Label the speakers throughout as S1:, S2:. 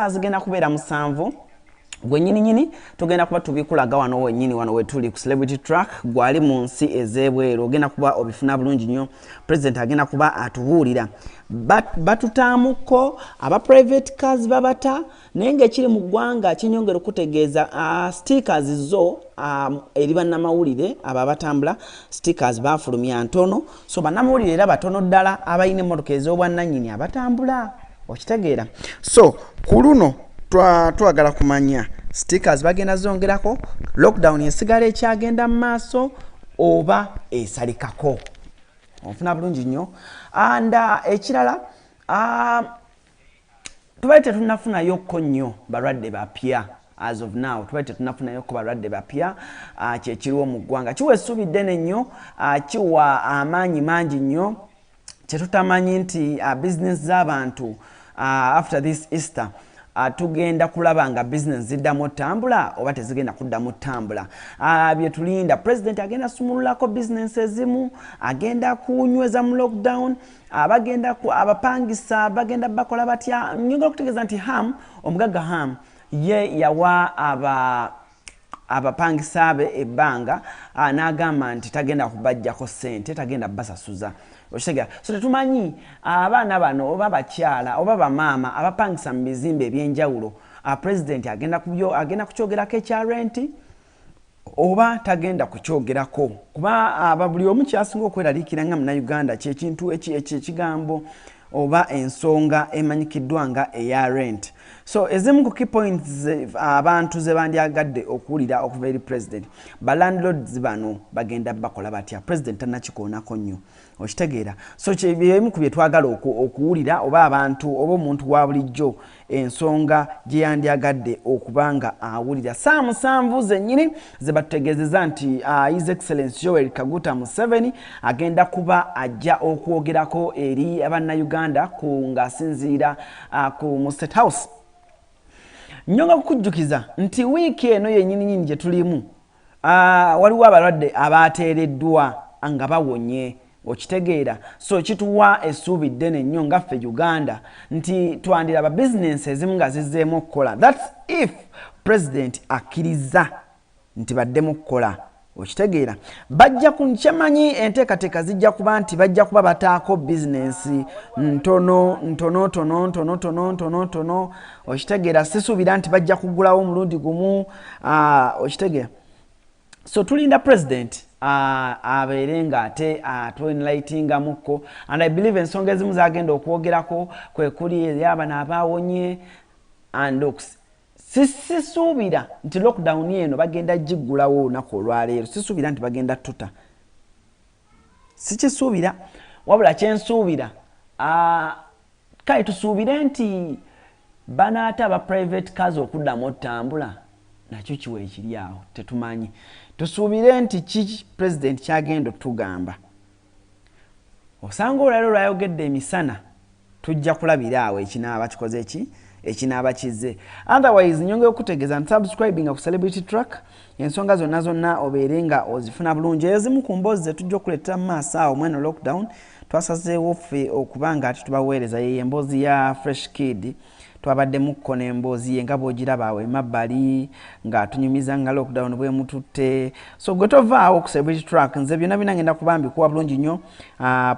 S1: Zigenda kubeera musanvu gwennyini tugenda kuba tubikulaga wano wennyini wano wetuli ku celebrity track gwali mu nsi ez'ebweru ogenda kuba obifuna bulungi nnyo president agenda kuba atubuulira batutaamuko aba private cars babata naye ng'ekiri mu ggwanga kinyongera okutegeeza stickers zo eri bannamawulire abo abatambula stickers baafulumya ntono so bannamawulire era batono ddala abalina emmotoka ez'obwannannyini abatambula okitegeera so ku luno twagala kumanya stickers bagenda zongerako lockdown esigala ekyagenda mu maaso oba esalikako ofuna bulungi nnyo and ekirala tubaali tetunnafunayokko nnyo balwadde bapya as of now tubaali tetunnafunayokko balwadde bapya kyekiriwo mu ggwanga kiwa essuubi ddene nnyo kiwa amaanyi mangi nnyo kyetutamanyi nti business z'abantu after this Easter tugenda kulaba nga business ziddamu tambula oba tezigenda kuddamu tambula bye tulinda president agenda sumululako business ezimu agenda kunyweza mu lockdown abapangisa bagenda bakola batya nyongera okutegeeza nti omugagga ham ye yawa abapangisa be ebbanga n'agamba nti tagenda kubajjako ssente tagenda basasuza oshega so tetumanyi abaana bano oba bakyala oba bamaama abapangisa mu bizimbe ebyenjawulo president agenda kukyogerako ekya renti oba tagenda kukyogerako kuba buli omu kyasinga okweraliikira nga munnayuganda kyekintu ekigambo oba ensonga emanyikiddwa nga eya rent so ezimu ku key points abantu ze bandyagadde okuwulira okuva eri president balandlords bano bagenda bakola batya president tannakikoonako nnyo okitegeera so kyebyebimu ku bye twagala okuwulira oba abantu oba omuntu wa bulijjo ensonga gye yandyagadde okubanga awulira saa musanvu zennyini ze batutegeezeza nti his excellence Yoweri Kaguta Museveni agenda kuba ajja okwogerako eri abannayuganda ng'asinziira ku State House. Nyonga kukujjukiza nti wiiki eno yennyini gye tulimu waliwo abalwadde abaateereddwa nga bawonye okitegeera so kituwa essuubi ddene nnyo nga ffe Uganda nti twandiraba bizinensi ezimu nga zizzeemu okukola that's if president akkiriza nti baddemu okukola okitegeera bajja kukyamanyi enteekateeka zijja kuba nti bajja kuba bataako bizinensi ntono okitegeera sisuubira nti bajja kugulawo omulundi gumu okitegeera so tulinda president abeere ng'ate atwenlightingamukko and I believe ensonga ezimu zagenda okwogerako kwe kuli eri abana abaawonye and sisuubira nti lockdown eno bagenda giggulawo olunaku olwaleero sisuubira nti bagenda tuta sikisuubira wabula kyensuubira kale tusuubire nti banaata aba private cars okuddamu otambula nakyo kiwa ekiri awo tetumanyi tusuubire nti ki president kyagenda otugamba osanga olwaleero lwayogedde emisana tujja kulabira awo ekinaaba kikoze eki ekinaaba kizze otherwise nyongera okutegeeza nti subscribing ku celebrity track ensonga zonna obeere nga ozifuna bulungi ezimu ku mboozi ze tujja okuleetera mu maaso awo mweno lockdown twasazeewo ffe okubanga ati tubaweereza ye emboozi ya fresh kid twabaddemukko n'emboozi ye nga bw'ogiraba awo emabbali ng'atunyumiza nga lockdown bwemututte so gwe tovaawo ku celebrity track nze byonna bina ngenda kubambikuwa bulungi nnyo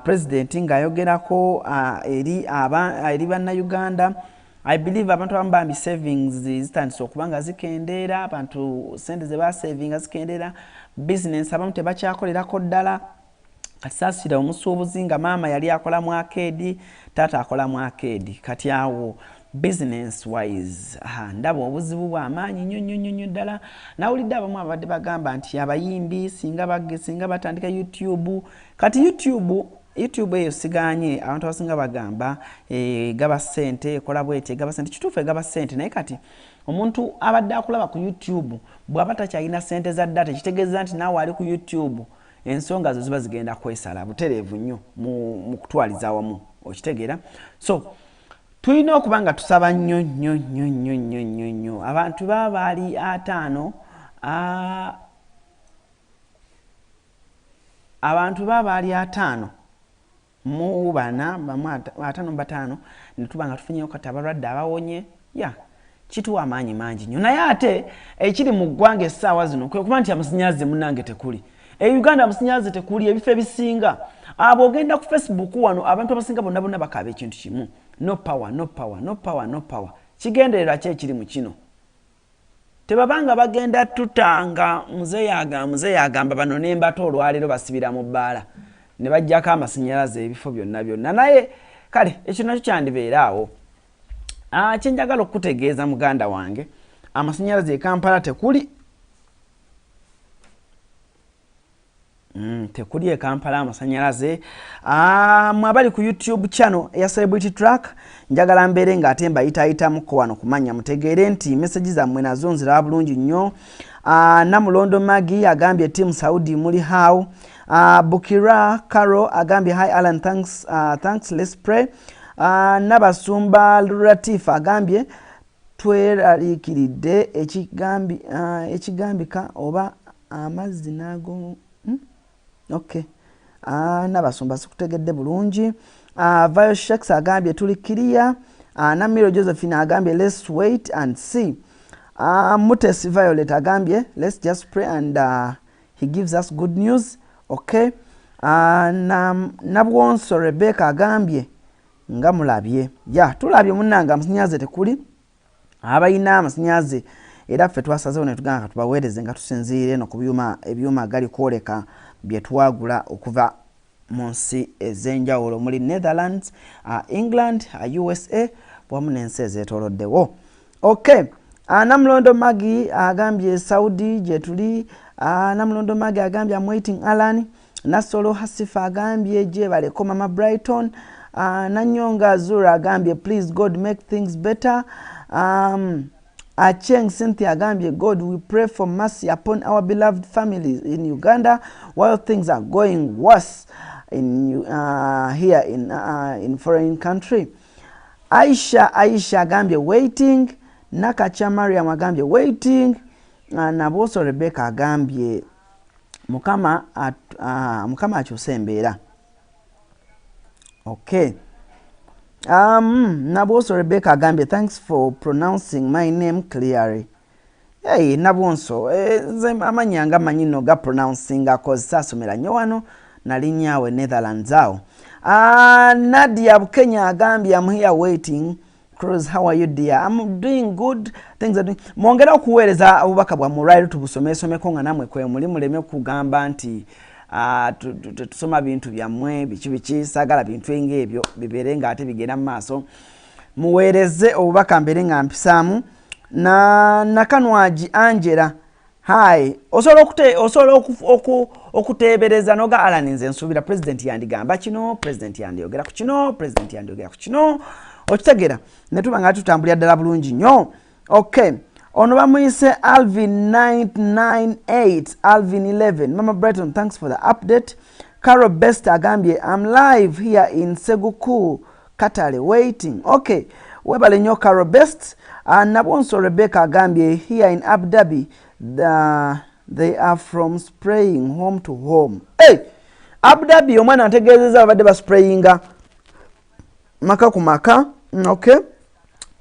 S1: president ng'ayogerako eri bannayuganda I believe abantu abamu bambi savings zitandise okuba nga zikendeera abantu sente ze basavinga zikendeera business abamu tebakyakolerako ddala kasaasira omusuubuzi nga maama yali akola mu arcade taata akola mu arcade kati awo business wise ndaba obuzibu bw'amaanyi nnyo ddala nawulidde abamu abadde bagamba nti abayimbi singa batandika YouTube kati YouTube eyo siganye abantu abasinga bagamba gaba ssente ekola bweti gaba ssente kituufu egaba ssente naye kati omuntu abadde akulaba ku YouTube bw'aba takyalina ssente za data kitegeeza nti naawe ali ku YouTube ensonga zo ziba zigenda kwesala butereevu nnyo mu kutwaliza awamu okitegeera so tulina okuba nga tusaba nnyo abantu baba baali 5 abantu baba baali 5 mu bana 5 ne tuba nga tufunyeyo kati abalwadde abawonye kituwa amaanyi mangi nnyo naye ate ekiri mu ggwanga essaawa zino kwe kuba nti amasannyalaze munnange tekuli Uganda amasannyalaze tekuli ebifo ebisinga bw'ogenda ku Facebook wano abantu abasinga bonna bakaaba ekintu kimu no power kigendererwa ki ekiri mu kino tebabanga bagenda tutanga muzeeyi agamba bano n'embata olwaleero basibira mu bbaala ne bajjako amasannyalaze ebifo byonna naye kale ekyo nakyo kyandibeeraawo kyenjagala okutegeeza muganda wange amasannyalaze e Kampala tekuli tekuli e Kampala amasannyalaze mwabali ku YouTube channel ya Celebrity Track njagala mbeere ng'ate mbayitaayitamuko wano kumanya mutegeere nti message zammwe nazo nziraba bulungi nnyo Namulondo Magi agambye team Saudi muli how Bukira Karo agambye hi Alan thanks let's pray Nabasumba Latif agambye tweraliikiridde ekigambika oba amazzi nago okay Nabasumba sikutegedde bulungi Vio Sheks agambye tuli clear Namiro Josephine agambye let's wait and see Mutesi Violet agambye let's just pray and he gives us good news okay Nabwonso Rebecca agambye nga mulabye tulabye munnanga amasannyalaze tekuli abayina amasannyalaze era ffe twasazeewo ne tugamba tubaweereze nga tusinziire no ku ebyuma gali kwoleka bye twagula okuva mu nsi ez'enjawulo muli Netherlands England USA wamu n'ensi ezeetooloddewo okay Namulondo Magi agambye Saudi gye tuli Namulondo Magi agambye I'm waiting Alan Nasolo Hasifa agambye gye baleko Mama Brighton Nanyonga Zura agambye please God make things better Acheng Cynthia agambye God we pray for mercy upon our beloved families in Uganda while things are going worse here in foreign country Aisha agambye waiting Nakacha Mariam agambye waiting Naboso Rebecca agambye mukama akyuse embeera okay Nabonso Rebecca agambye thanks for pronouncing my name clearly hey Nabonso amanyanga manyino ga pronouncing cause sasomera nnyo wano nalinnyawe Netherlands awo Nadia Bukenya agambye I'm here waiting Cruz how are you dear I'm doing good things are doing mwongera okuweereza obubaka bwa murairo tubusomesomeko nga namwe kwe muli muleme kugamba nti tusoma bintu byammwe biki sagala bintu eng'ebyo bibeere ng'ate bigenda mu maaso muweereze obubaka mbere nga mpisaamu Nakanwaji Angela hi osobola okuteebereza noga Alan nze nsuubira president yandigamba kino president yandiyogera ku kino president yandiyogera ku kino okitegeera ne tuba nga tutambulira ddala bulungi nnyo okay ono bamuyise Alvin 998 Alvin 11 Mama Brighton thanks for the update Carol Best agambye I'm live here in Seguku Katale waiting okay webale nnyo Carol Best Nabonso Rebecca agambye here in Abu Dhabi they are from spraying home to home hey Abu Dhabi omwana antegeezezza abadde basprayinga maka ku maka okay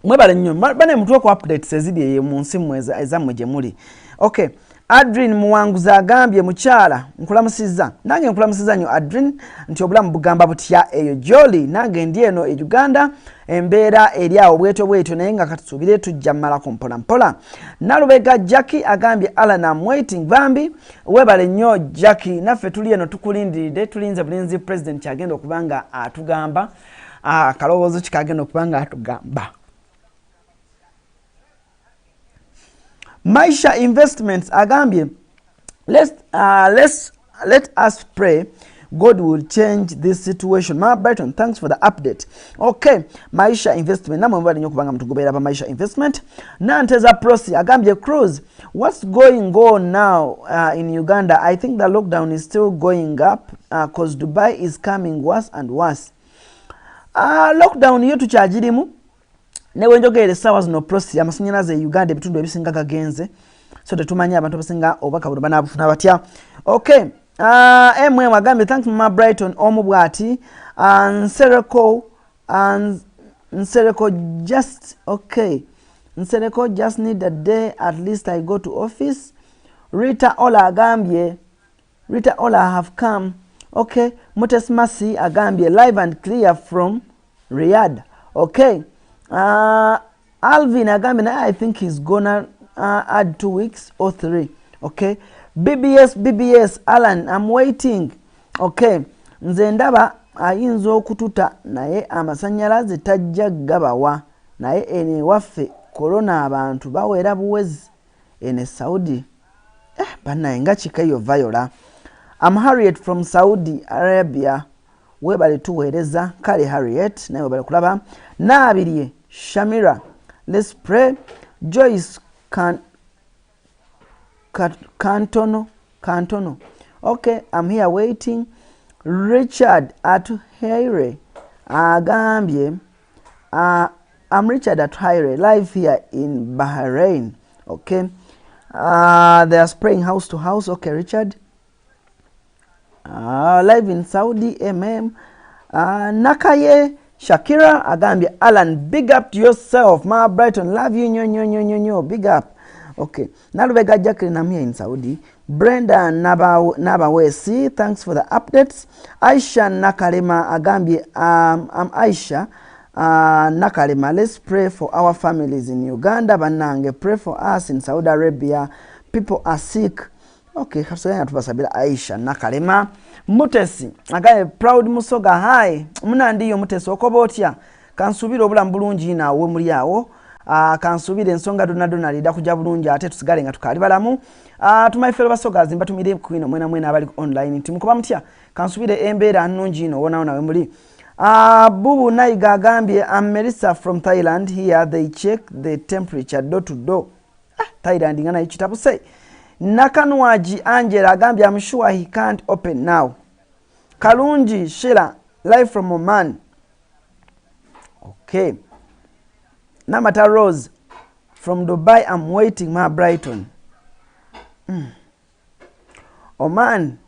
S1: mwebale nnyo bane mutwe ku updates ezidi mu nsi mweza ezammwe gye muli okay Adrin Muwanguza agambye mukyala nkulamusiza nange nkulamusiza nnyo Adrin nti obulamu bugamba butya eyo Jolly nange ndi eno e Uganda embeera eri awo bwetyo naye nga katusubire tujja malako mpola Nalubega Jackie agambye Alan I'm waiting bambi webale nnyo Jackie naffe tuli eno tukulindiridde tulinze bulinzi president agenda okubanga atugamba kalowoozo kikagenda okubanga atugamba Maisha Investments agambye let us pray God will change this situation. Mama Brighton thanks for the update. Okay Maisha Investment namwe mbali nnyo kubanga mtugoberera ba Maisha Investment Nanteza Prosi agambye Cruz what's going on now in Uganda I think the lockdown is still going up cause Dubai is coming worse and worse lockdown yo tukyagirimu newe njogere sawa zino Prosi amasannyalaze Uganda ebitundu ebisinga gagenze so tetumanya abantu abasinga obaka buno banabufuna batya okay MM agambye thanks Mama Brighton omubwati Nsereko just okay Nsereko just need a day at least I go to office. Rita Ola agambye. Rita Ola have come. Okay. Mutes Masi agambye live and clear from Riyadh. Okay. Alvin agambye I think he's gonna add 2 weeks or 3. Okay. BBS Alan, I'm waiting. Okay. Nze ndaba ayinza okututa naye amasanyalaze tajja gabawa naye ene waffe corona abantu bawera buwezi ene Saudi banaye nga kikayo Viola. I'm Harriet from Saudi Arabia. Webale tuweereza kale Harriet naye webale kulaba. Naabiriye Shamira. Let's pray. Joyce Cantono. Okay, I'm here waiting. Richard Atuhaire agambye I'm Richard Atuhaire live here in Bahrain. Okay, they are spraying house to house. Okay, Richard. Live in Saudi. Nakaye Shakira agambye Alan, big up to yourself, my Brighton, love you, nyo, big up. Okay, Nalubega Jacqueline, I'm here in Saudi. Brenda Nabawesi, thanks for the updates. Aisha Nakalema agambye I'm Aisha Nakalema. Let's pray for our families in Uganda. Banange, pray for us in Saudi Arabia. People are sick. Okay, kasoganya tubasabira Aisha Nakalema. Mutesi agaye proud musoga hi munandiyo Mutesi okobotya kansubira obulamu bulungi nawe muri yawo kansubira ensonga donna lida kujja bulungi ate tusigale nga tukali balamu tumaifero basoga zimba tumire kwino mwena abali online timukuba mutya kansubire embeera nnungi no wona nawe muri Bubu Naiga agambye I'm Melissa from Thailand. Here they check the temperature door to door. Thailand ngana ichitabu say Nakanwaji Angela agambye I'm sure he can't open now. Kalunji Sheila live from Oman. Okay. Namata Rose from Dubai, I'm waiting, my Brighton. Oman.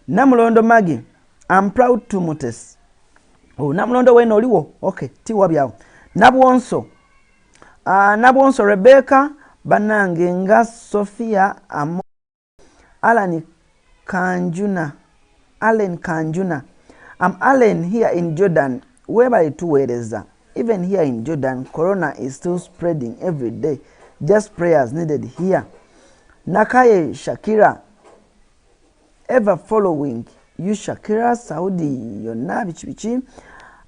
S1: Namulondo Magi, I'm proud to Mutes. Oh, Namulondo we noliwo. Okay, tiwa byao. Nabwonso Rebecca Banange nga Sophia Amo Allen Kanjuna. I'm Allen here in Jordan. Whereby tuweereza. Even here in Jordan, corona is still spreading every day. Just prayers needed here. Nakaye Shakira. Ever following you Shakira Saudi yonna bichi.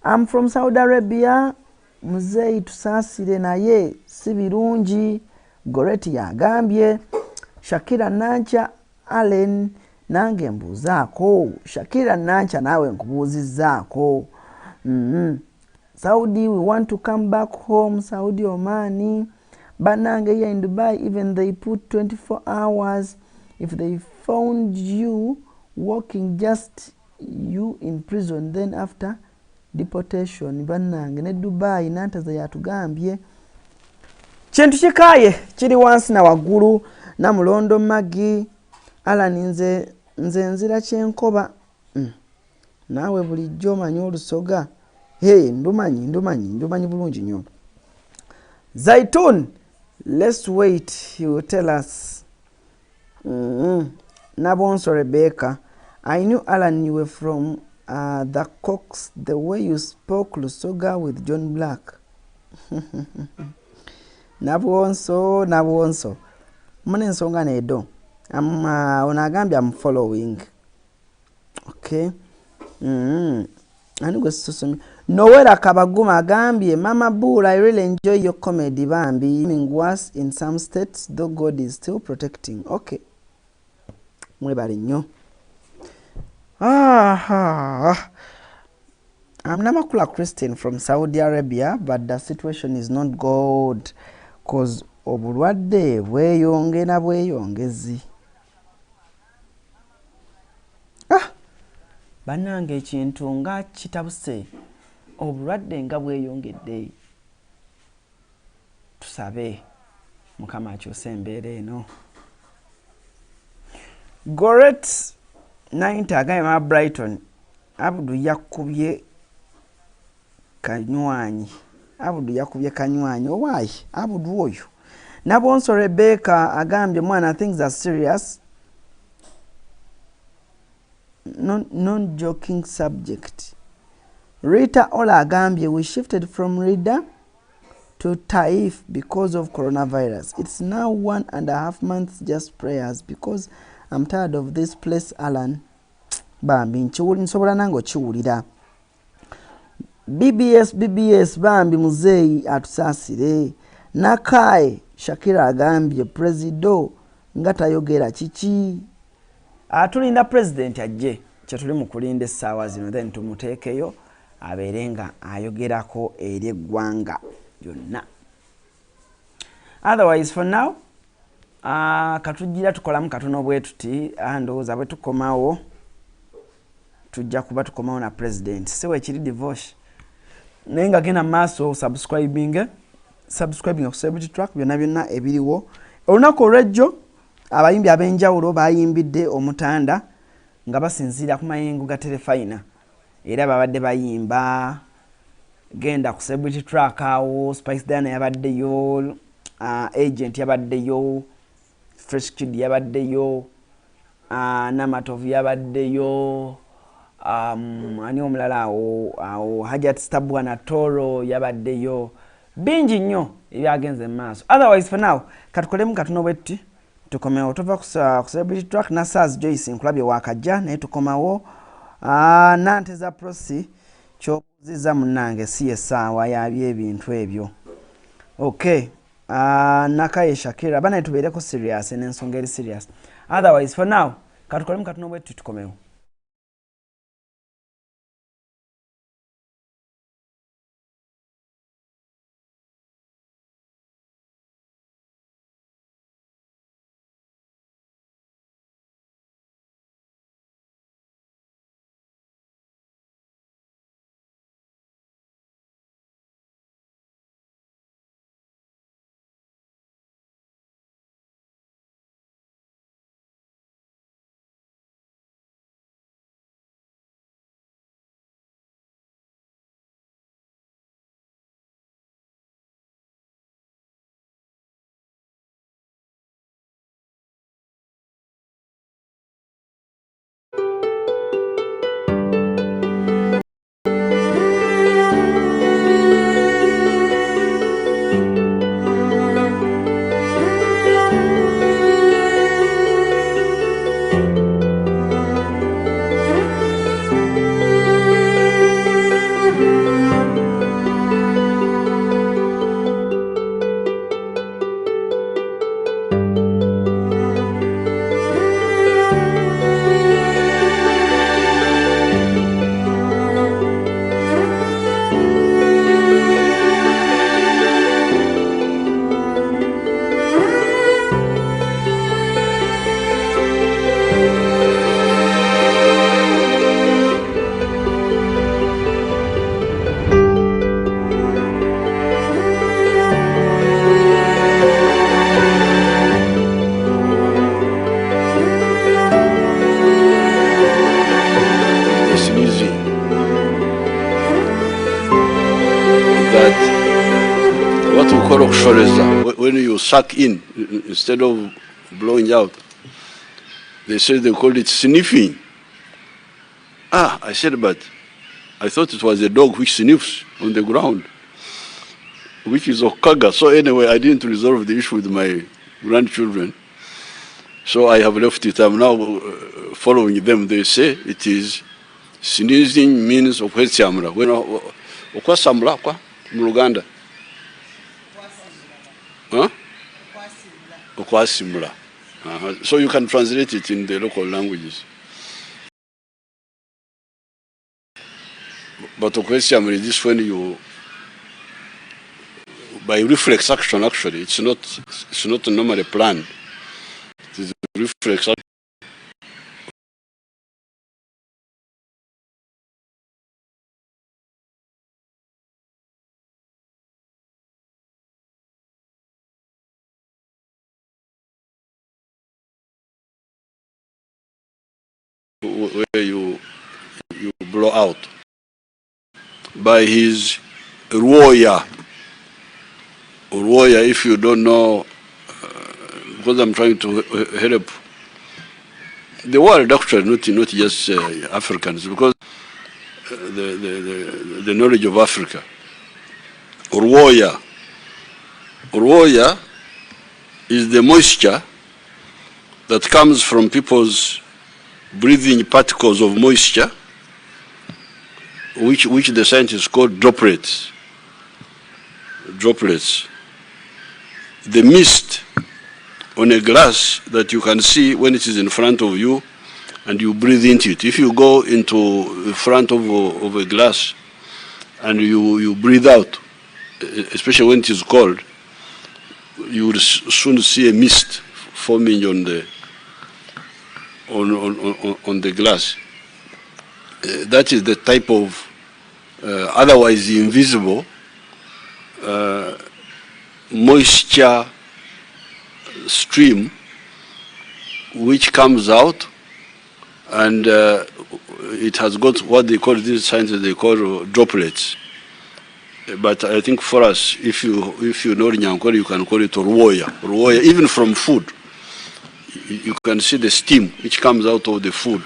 S1: I'm from Saudi Arabia. Muzei tusasire naye sibirungi Goreti yagambye Shakira Nancha Allen nange mbuzaako Shakira Nancha nawe nkubuzizaako Saudi we want to come back home. Saudi Omani Banange here in Dubai even they put 24 hours if they found you working just you in prison then after deportation. Banange ne Dubai nantaza yatugambye kintu kikaye kiri wansi na wagulu na mulondo Magi Alan nze nzira kyenkoba nawe bulijjo manyo olusoga ndumanyi bulungi nnyo. Zaitun, let's wait, he will tell us. Nabonso Rebecca, I knew Alan you were from the Cox the way you spoke Lusoga with John Black. Nabonso mune nsonga nedo onagambye I'm following. Okay. Anigwe sosomi Nowera Kabaguma agambye Mama Bull, I really enjoy your comedy bambi. Worse in some states though God is still protecting. Okay. Mwebali nnyo. I'm Namakula Christian from Saudi Arabia, but the situation is not good cause obulwadde bweyonge na bweyongezi. Banange ekintu nga kitabuse obulwadde nga bweyongedde. Tusabe Mukama akyuse embeera eno. Goret 90 agambye ma Brighton Abudu yakubye kanywanyi. Why? Abudu oyo. Nabonso Rebecca agambye mwana, things are serious. Non-joking subject. Rita Ola agambye we shifted from Rida to Taif because of coronavirus. It's now 1.5 months, just prayers because I'm tired of this place, Alan. Bambi nsobola nango chiwulira. BBS bambi muzeyi atusaasire. Nakai Shakira agambye presido nga tayogera kiki. Tulinda president ajje kyetuli mu kulinda essaawa zino, then tumuteekeyo abeere nga ayogerako eri eggwanga lyonna. Otherwise for now katujira tukolamu katono bwe tuti, ndowooza bwe tukomawo tujja kuba tukomawo na president. Siwe kiri divorce naye nga genda maaso subscribing ku Celebrity Track byonna ebiriwo. Olunaku olw'ejjo abayimbi ab'enjawulo bayimbidde omutanda nga basinziira ku mayengo ga Terefayina, era babadde bayimba. Genda ku Celebrity Track awo Spice Diana yabaddeyo, Agent yabaddeyo, Fresh Kid yabaddeyo, Namatovu yabaddeyo, ani omulala awo Hajat Stabwa na Toro yabaddeyo. Bingi nnyo ebyagenze mu maaso. Otherwise for now katukolemu katono bwetti tukomewo. Tova ku Celebrity Track na Saz Joyce nkulabye wakajja naye tukomawo. Nanteza Prosi kyobuziza munnange si essaawa yabyo ebintu ebyo. Okay. Nakaye Shakira bana tubeereko serious n'ensonga eri serious. Otherwise for now katukolemu katono bwetti tukomewo.
S2: When you suck in instead of blowing out, they say they call it sniffing. I said, but I thought it was a dog which sniffs on the ground, which is Okaga. So anyway, I didn't resolve the issue with my grandchildren. So I have left it. I'm now following them. They say it is sneezing means okwesamula. When okwasamula kwa muluganda. Huh? Okwasimula. So you can translate it in the local languages. But okwesamula is this when you, by reflex action, actually, it's not normally planned. It is reflex action. Where you blow out by his ruoya. Ruoya, if you don't know, because I'm trying to help the world doctor, not just Africans, because the knowledge of Africa. Ruoya. Ruoya is the moisture that comes from people's breathing particles of moisture, which the scientists call droplets. Droplets. The mist on a glass that you can see when it is in front of you and you breathe into it. If you go into the front of a glass and you breathe out, especially when it is cold, you will soon see a mist forming on the glass. That is the type of otherwise invisible moisture stream which comes out, and it has got what they call, these scientists, they call droplets. But I think for us, if you know Nyankore, you can call it ruoya. Ruoya, even from food, you can see the steam which comes out of the food.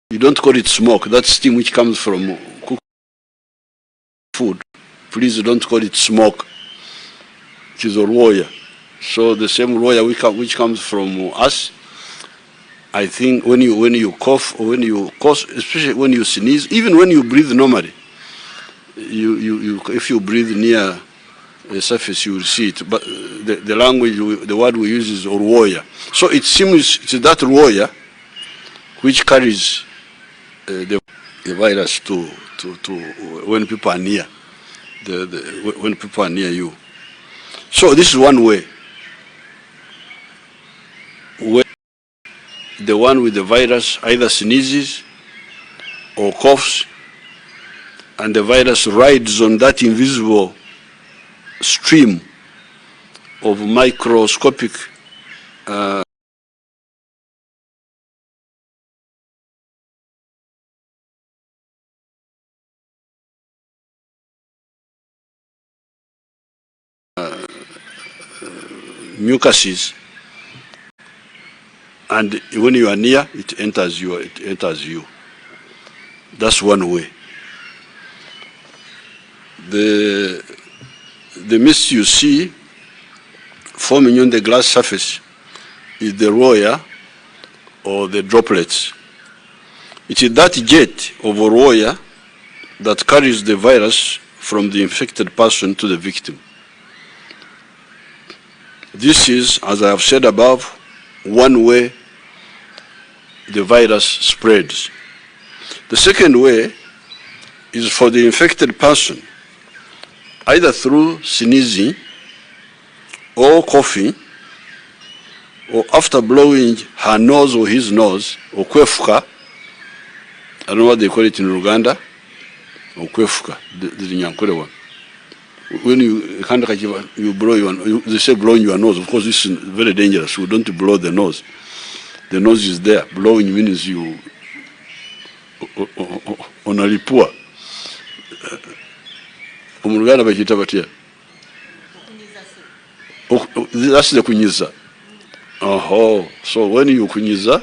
S2: You don't call it smoke. That steam which comes from cooked food, please don't call it smoke. It is a ruoya. So the same ruoya which comes from us, I think when you cough or when you cough, especially when you sneeze, even when you breathe normally, if you breathe near the surface, you will see it. But the language, the word we use is ruoya. So it seems it's that ruoya which carries the virus to when people are near, when people are near you. So this is one way. Where the one with the virus either sneezes or coughs, and the virus rides on that invisible stream of microscopic mucuses, and when you are near, it enters you. That's one way. The mist you see forming on the glass surface is the ruoya or the droplets. It is that jet of ruoya that carries the virus from the infected person to the victim. This is, as I have said above, one way the virus spreads. The second way is for the infected person, either through sneezing or coughing, or after blowing her nose or his nose, or kwefuka. I don't know what they call it in Uganda, or kwefuka, the Nyankore one. When you blow they say blowing your nose. Of course, this is very dangerous. We don't blow the nose. The nose is there. Blowing means you onalipua. Umuluganda bakita batya? That's the kunyiza. Oh, so when you kunyiza,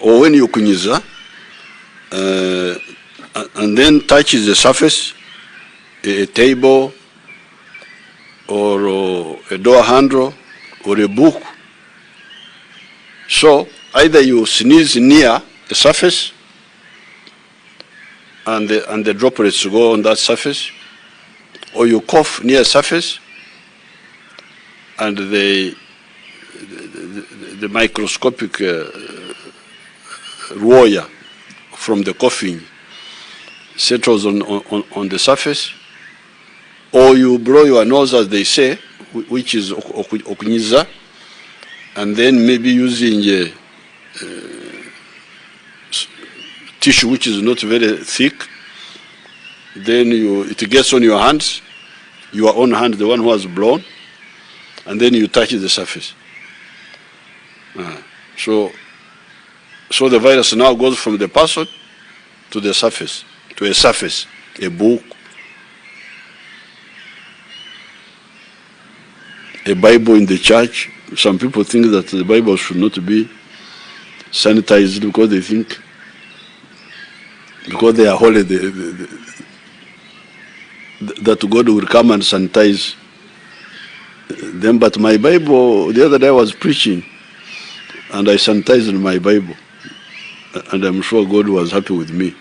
S2: or when you kunyiza, and then touches the surface, a table or a door handle or a book. So either you sneeze near the surface and the droplets go on that surface, or you cough near the surface and the microscopic ruoya from the coughing settles on the surface, or you blow your nose, as they say, which is okunyiza, and then maybe using a tissue which is not very thick, then it gets on your hands, your own hand, the one who has blown, and then you touch the surface. So the virus now goes from the person to the surface, a book, a Bible in the church. Some people think that the Bible should not be sanitized because they think, because they are holy, that God will come and sanitize them. But my Bible, the other day I was preaching, and I sanitized my Bible, and I'm sure God was happy with me.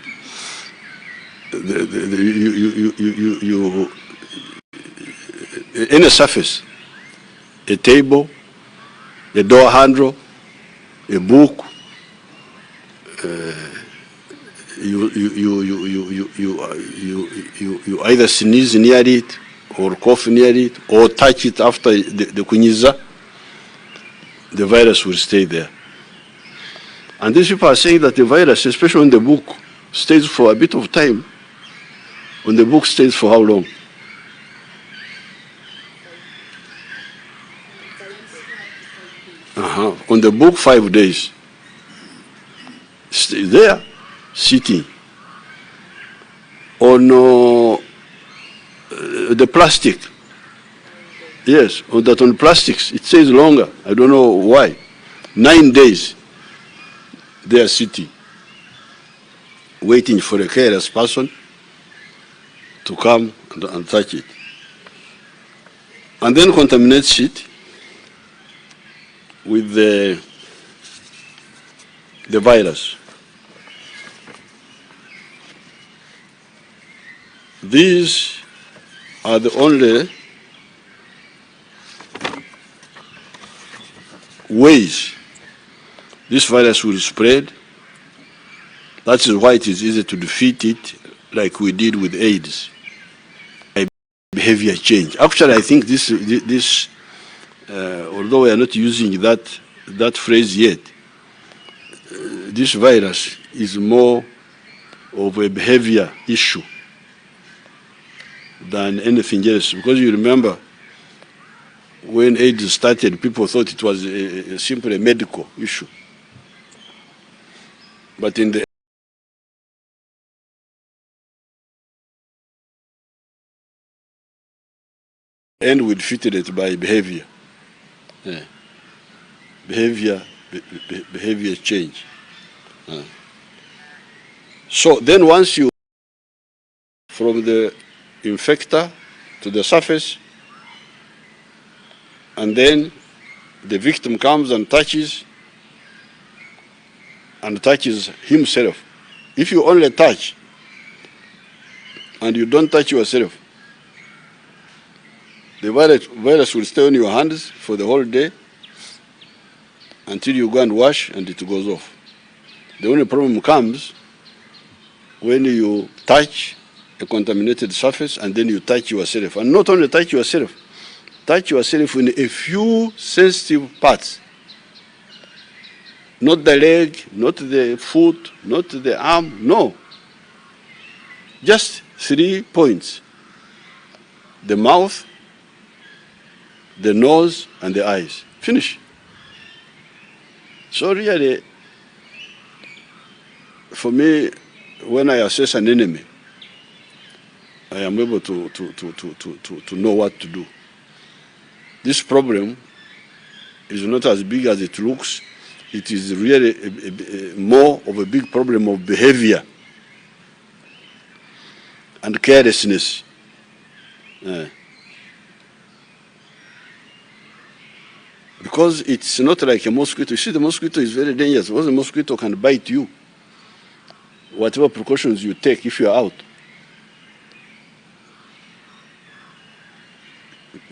S2: Any surface, a table, a door handle, a book, you either sneeze near it, or cough near it, or touch it after the kunyiza, the virus will stay there. And these people are saying that the virus, especially on the book, stays for a bit of time. On the book stays for how long? On the book, 5 days. Stay there, sitting. On the plastic. Yes, on plastics, it says longer. I don't know why. 9 days, they are sitting, waiting for a careless person to come and touch it. And then contaminates it with the virus. These are the only ways this virus will spread. That is why it is easy to defeat it, like we did with AIDS. Behavior change. Actually, I think this although we are not using that phrase yet, this virus is more of a behavior issue than anything else. Because you remember, when AIDS started, people thought it was simply a medical issue. But in the end, we defeated it by behavior. Yeah. Behavior change. So then once you, from the infector to the surface, and then the victim comes and touches himself. If you only touch and you don't touch yourself, the virus will stay on your hands for the whole day until you go and wash and it goes off. The only problem comes when you touch a contaminated surface and then you touch yourself. And not only touch yourself in a few sensitive parts. Not the leg, not the foot, not the arm, no. Just 3 points. The mouth, the nose, and the eyes. Finish. So really, for me, when I assess an enemy, I am able to know what to do. This problem is not as big as it looks. It is really more of a big problem of behavior and carelessness. Because it's not like a mosquito. You see, the mosquito is very dangerous. Because the mosquito can bite you, whatever precautions you take if you are out.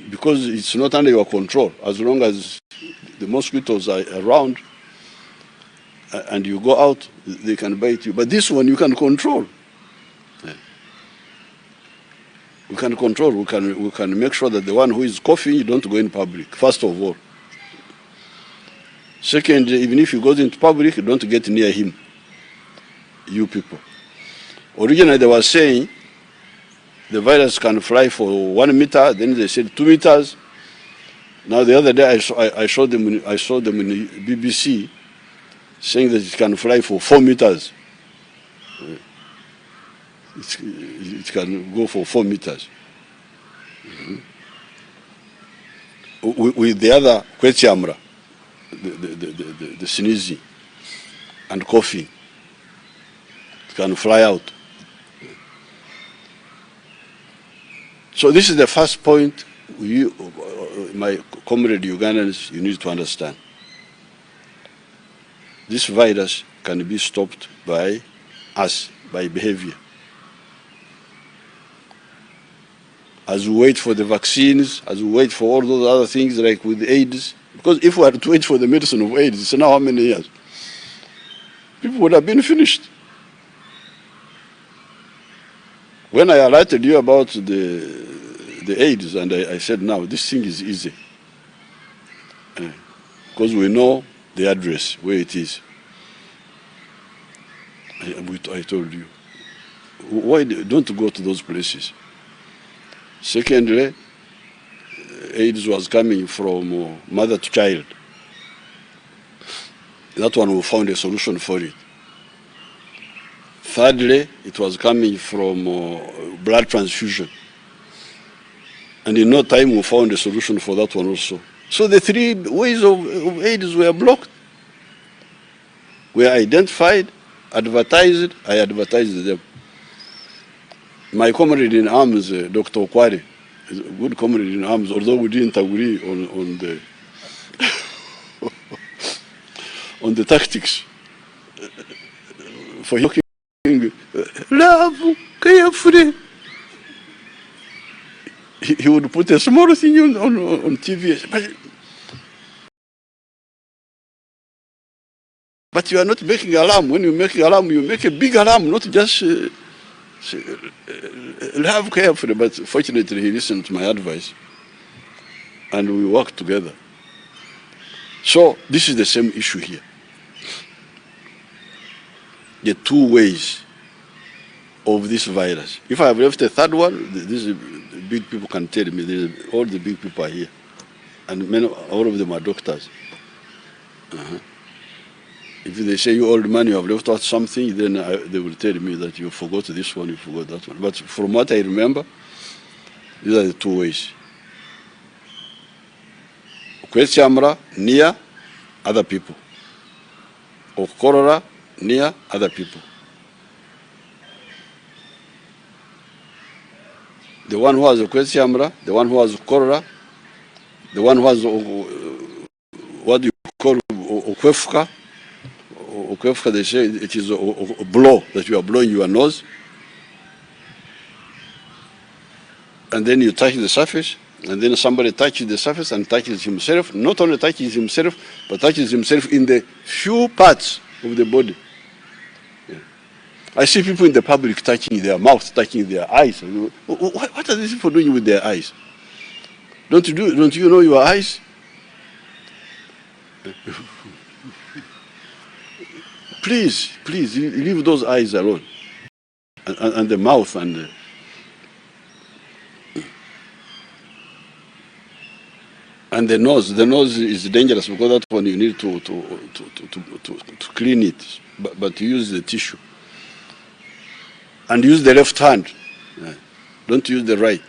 S2: Because it's not under your control. As long as the mosquitoes are around and you go out, they can bite you. But this one you can control. We can control. We can make sure that the one who is coughing, you don't go in public, first of all. Second, even if you go into public, don't get near him, you people. Originally, they were saying the virus can fly for 1 meter, then they said 2 meters. Now the other day I saw them in the BBC saying that it can fly for 4 meters. It can go for 4 meters. With the other kwetiamra, the sneezing and coughing, it can fly out. So this is the first point you, my comrade Ugandans, you need to understand. This virus can be stopped by us, by behavior. As we wait for the vaccines, as we wait for all those other things like with AIDS, because if we had to wait for the medicine of AIDS, it's now how many years? People would have been finished. When I alerted you about the AIDS, and I said, now, this thing is easy. Because we know the address, where it is. I told you. Why don't go to those places? Secondly, AIDS was coming from mother to child. That one we found a solution for it. Thirdly, it was coming from blood transfusion. And in no time we found a solution for that one also. So the 3 ways of AIDS were blocked. Were identified, advertised, I advertised them. My comrade in arms, Dr. Okwari, is a good comrade in arms, although we didn't agree on the on the tactics. For him, love, carefree. He would put a small thing on TV. But you are not making alarm. When you make alarm, you make a big alarm, not just have carefully. But fortunately, he listened to my advice, and we worked together. So this is the same issue here. The 2 ways of this virus. If I have left a third one, these big people can tell me. All the big people are here, and all of them are doctors. If they say, you old man, you have left out something, then they will tell me that you forgot this one, you forgot that one. But from what I remember, these are the 2 ways. Kwetiamra, near other people. Or cholera, near other people. The one who has a kwetiamra, the one who has cholera, the one who has what do you call okwefka. Okwefka, they say it is a blow that you are blowing your nose, and then you touch the surface, and then somebody touches the surface and touches himself. Not only touches himself, but touches himself in the few parts of the body. Yeah. I see people in the public touching their mouth, touching their eyes. What are these people doing with their eyes? Don't you know your eyes? Please, leave those eyes alone, and the mouth and the nose. The nose is dangerous because that one you need to clean it, but use the tissue. And use the left hand. Don't use the right.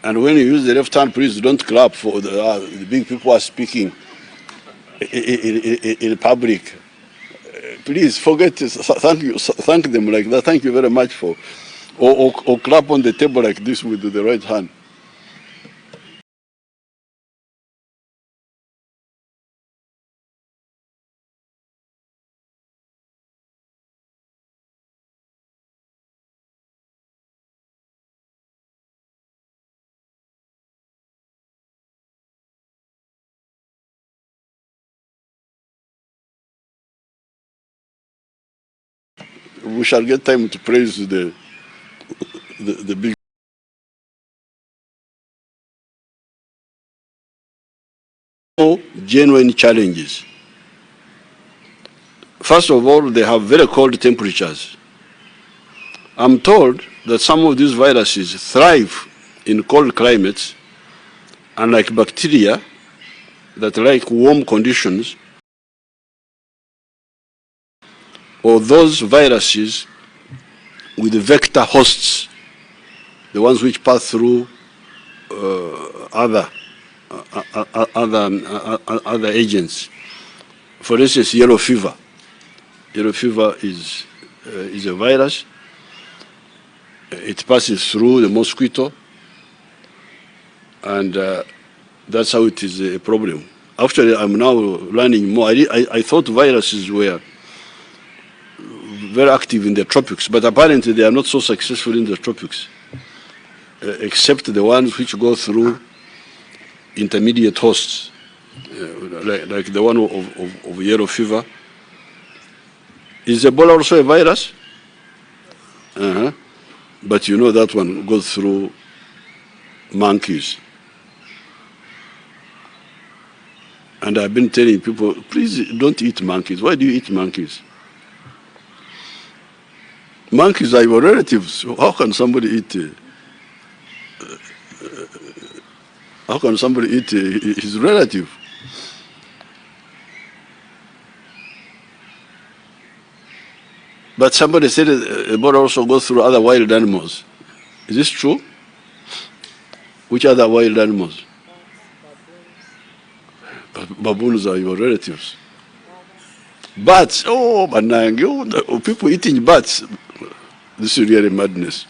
S2: And when you use the left hand, please don't clap for the big people are speaking in public. Please forget it. Thank them like that. Thank you very much for, or clap on the table like this with the right hand. We shall get time to praise the big genuine challenges. First of all, they have very cold temperatures. I'm told that some of these viruses thrive in cold climates unlike bacteria that like warm conditions, or those viruses with vector hosts, the ones which pass through other agents. For instance, yellow fever. Yellow fever is a virus. It passes through the mosquito, and that's how it is a problem. Actually, I'm now learning more. I thought viruses were very active in the tropics, but apparently they are not so successful in the tropics, except the ones which go through intermediate hosts, like the one of yellow fever. Is Ebola also a virus? But you know that one goes through monkeys. And I've been telling people, please don't eat monkeys. Why do you eat monkeys? Monkeys are your relatives. How can somebody eat? How can somebody eat his relative? But somebody said Ebola also goes through other wild animals. Is this true? Which other wild animals? Baboons are your relatives. Bats, oh, Banange, people eating bats. This is really madness.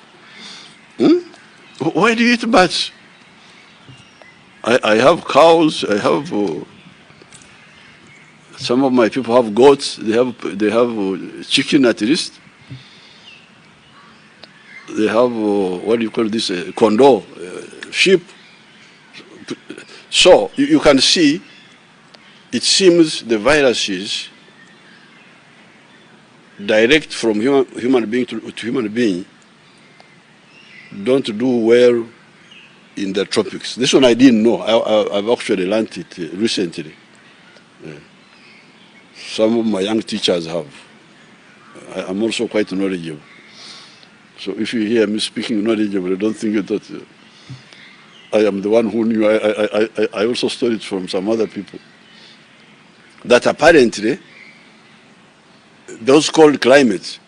S2: Why do you eat bats? I have cows, I have, some of my people have goats, they have chicken at least. They have, what do you call this, condor, sheep. So you can see, it seems the viruses direct from human being to human being don't do well in the tropics. This one I didn't know. I've actually learned it recently. Some of my young teachers have. I'm also quite knowledgeable. So if you hear me speaking knowledgeable, don't think that I am the one who knew. I also stole it from some other people. That apparently, those cold climates,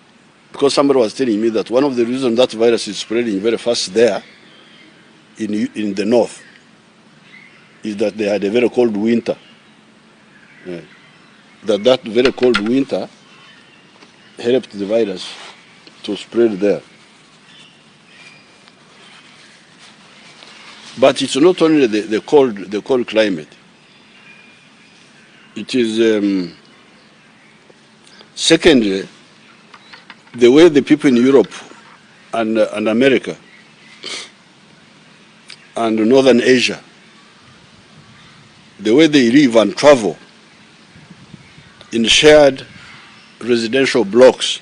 S2: because somebody was telling me that one of the reasons that virus is spreading very fast there, in the north, is that they had a very cold winter. That very cold winter helped the virus to spread there. But it's not only the cold climate. It is secondly, the way the people in Europe and America and Northern Asia, the way they live and travel in shared residential blocks,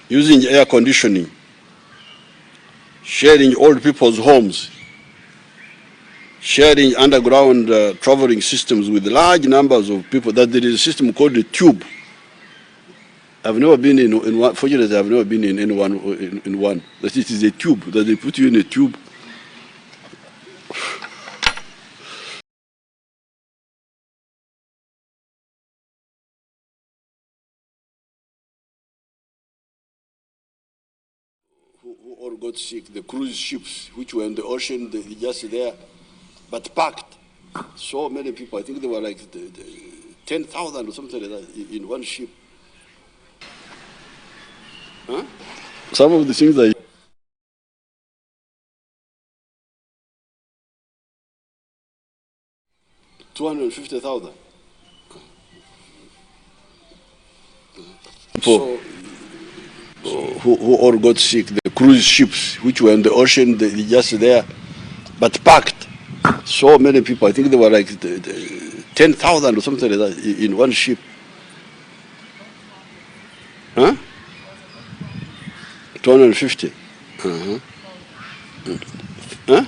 S2: using air conditioning, sharing old people's homes, sharing underground traveling systems with large numbers of people, that there is a system called the tube. I've never been in one, fortunately I've never been in any one, in one. That it is a tube, that they put you in a tube. Who all got sick, the cruise ships, which were in the ocean, they just there, but packed. So many people, I think there were like 10,000 or something like that in one ship. Huh? Some of the things I... $250,000. People who all got sick, the cruise ships, which were in the ocean, they just there, but packed. So many people, I think there were like 10,000 or something like that in one ship. Huh? 250. Huh?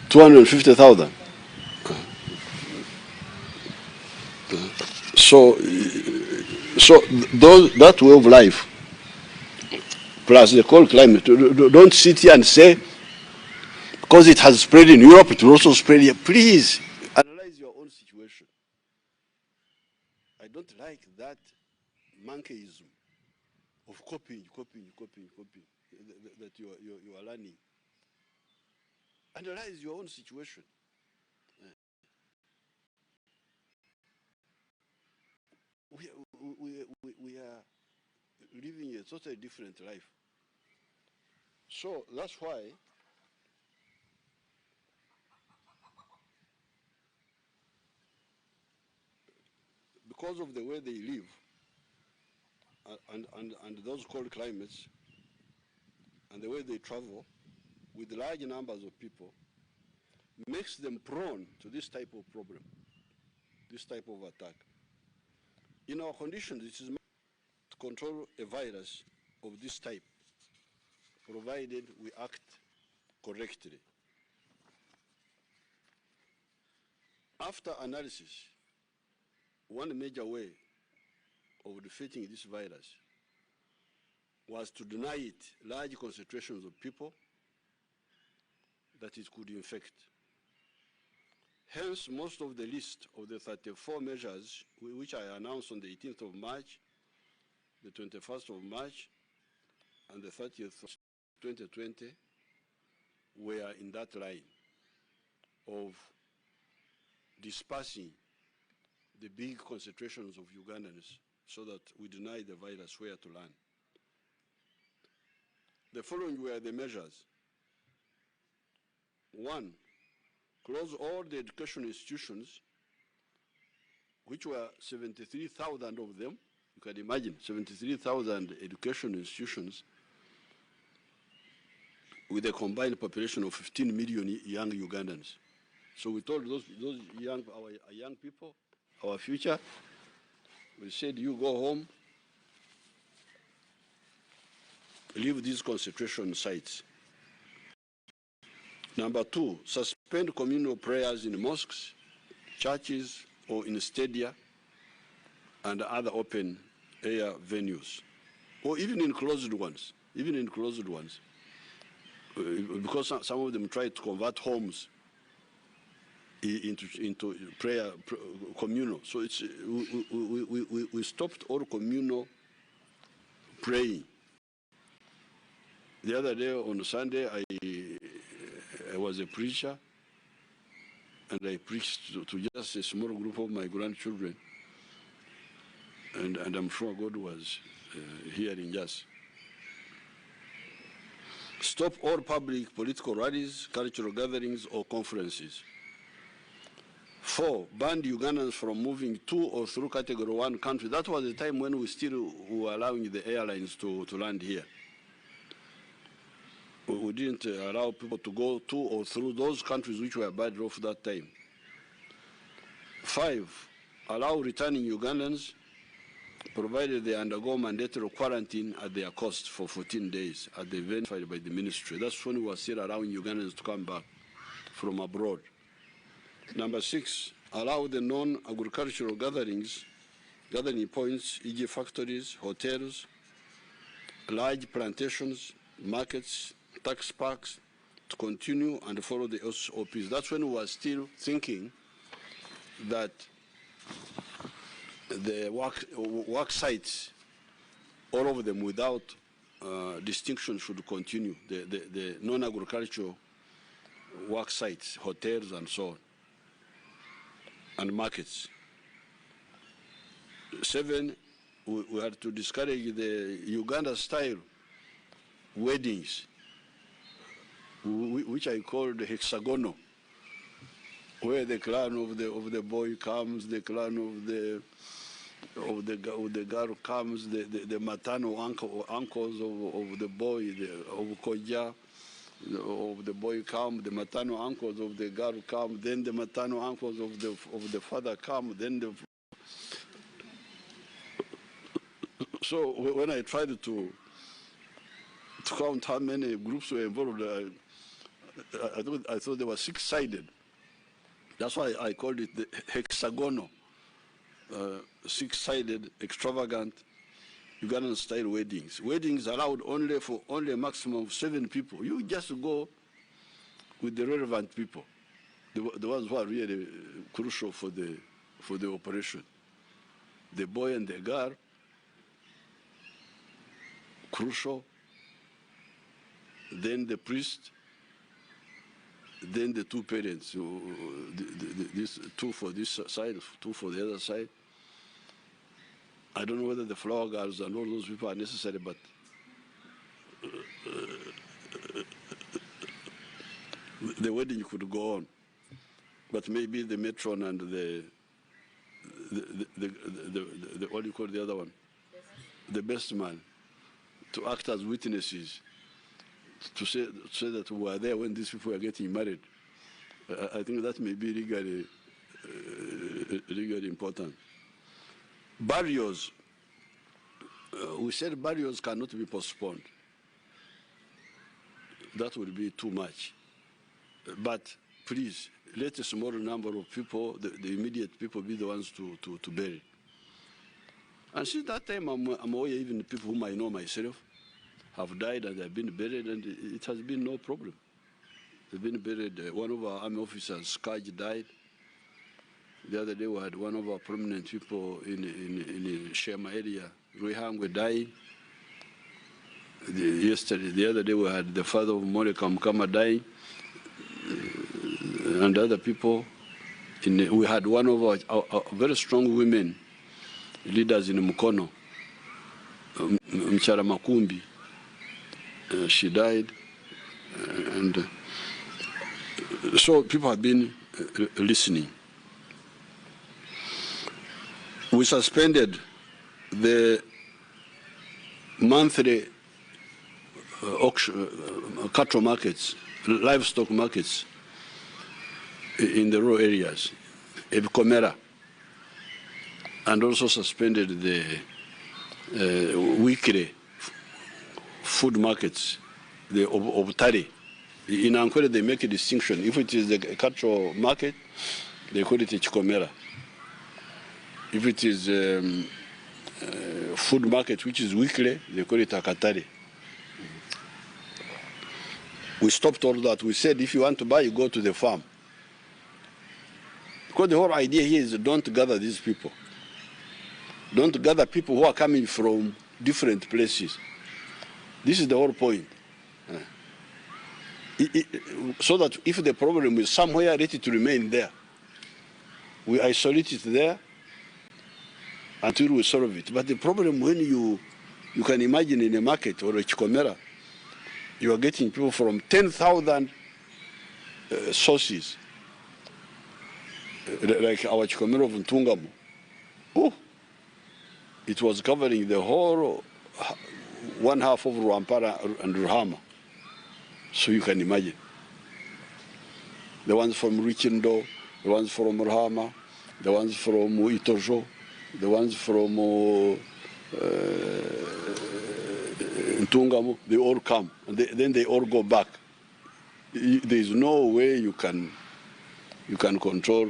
S2: 250,000. So that way of life, plus the cold climate, don't sit here and say, Because it has spread in Europe, it will also spread here. Please analyze your own situation. I don't like that monkeyism of copying that you are learning. Analyze your own situation. We are living a totally different life. So that's why because of the way they live and those cold climates and the way they travel with large numbers of people makes them prone to this type of problem, this type of attack. In our conditions, it is to control a virus of this type, provided we act correctly. After analysis, one major way of defeating this virus was to deny it large concentrations of people that it could infect. Hence, most of the list of the 34 measures which I announced on the 18th of March, the 21st of March, and the 30th of 2020 were in that line of dispersing the big concentrations of Ugandans so that we deny the virus where to land. The following were the measures. 1, close all the education institutions, which were 73,000 of them. You can imagine 73,000 education institutions with a combined population of 15 million young Ugandans. So we told those our young people, our future, we said, you go home, leave these concentration sites. Number 2, suspend communal prayers in mosques, churches, or in stadia and other open air venues, or even in closed ones, because some of them try to convert homes into prayer communal. So it's we stopped all communal praying. The other day on Sunday, I was a preacher, and I preached to just a small group of my grandchildren, and I'm sure God was hearing us. Stop all public political rallies, cultural gatherings, or conferences. 4, ban Ugandans from moving to or through Category 1 country. That was the time when we still were allowing the airlines to land here. We didn't allow people to go to or through those countries which were bad off that time. 5, allow returning Ugandans, provided they undergo mandatory quarantine at their cost for 14 days at the event verified by the ministry. That's when we were still allowing Ugandans to come back from abroad. Number 6, allow the non-agricultural gathering points, e.g. factories, hotels, large plantations, markets, tax parks, to continue and follow the SOPs. That's when we were still thinking that the work sites, all of them without distinction, should continue, the non-agricultural work sites, hotels and so on, and markets. 7, we had to discourage the Uganda-style weddings, which I call the hexagonal, where the clan of the boy comes, the clan of the girl comes, the maternal uncles of the boy, of Koja, of the boy come, the maternal uncles of the girl come, then the maternal uncles of the father come, then the. So when I tried to count how many groups were involved, I thought they were 6-sided. That's why I called it the hexagonal, 6-sided, extravagant Ugandan-style weddings. Weddings allowed only for a maximum of 7 people. You just go with the relevant people, the ones who are really crucial for the operation. The boy and the girl, crucial. Then the priest. Then the two parents, this two for this side, two for the other side. I don't know whether the flower girls and all those people are necessary, but the wedding could go on. But maybe the matron and the what do you call the other one? The best man, to act as witnesses, to say that we were there when these people were getting married. I think that may be legally important. Barriers. We said barriers cannot be postponed. That would be too much. But please, let a small number of people, the immediate people, be the ones to bury. And since that time, I'm aware even people whom I know myself have died and have been buried, and it has been no problem. They've been buried. One of our army officers, Skaj, died. The other day we had one of our prominent people in the Shema area, Ruihangwe, dying. The other day we had the father of Monica Mkama dying, and other people. We had one of our very strong women leaders in Mukono, Mchara Makumbi. She died, and so people have been listening. We suspended the monthly auction, cattle markets, livestock markets in the rural areas, Ebikomera, and also suspended the weekly food markets, the Obutari. In Ankwere, they make a distinction. If it is the cattle market, they call it a Chikomera. If it is food market, which is weekly, they call it a Katari. We stopped all that. We said, if you want to buy, you go to the farm. Because the whole idea here is don't gather these people. Don't gather people who are coming from different places. This is the whole point. So that if the problem is somewhere, let it remain there. We isolate it there until we solve it. But the problem when you can imagine in a market or a Chikomera, you are getting people from 10,000 sources, like our Chikomera of Ntungamo. Oh, it was covering the whole one half of Rwampara and Ruhama. So you can imagine. The ones from Richindo, the ones from Ruhama, the ones from Itojo, the ones from Ntungamo, they all come, and then they all go back. There is no way you can control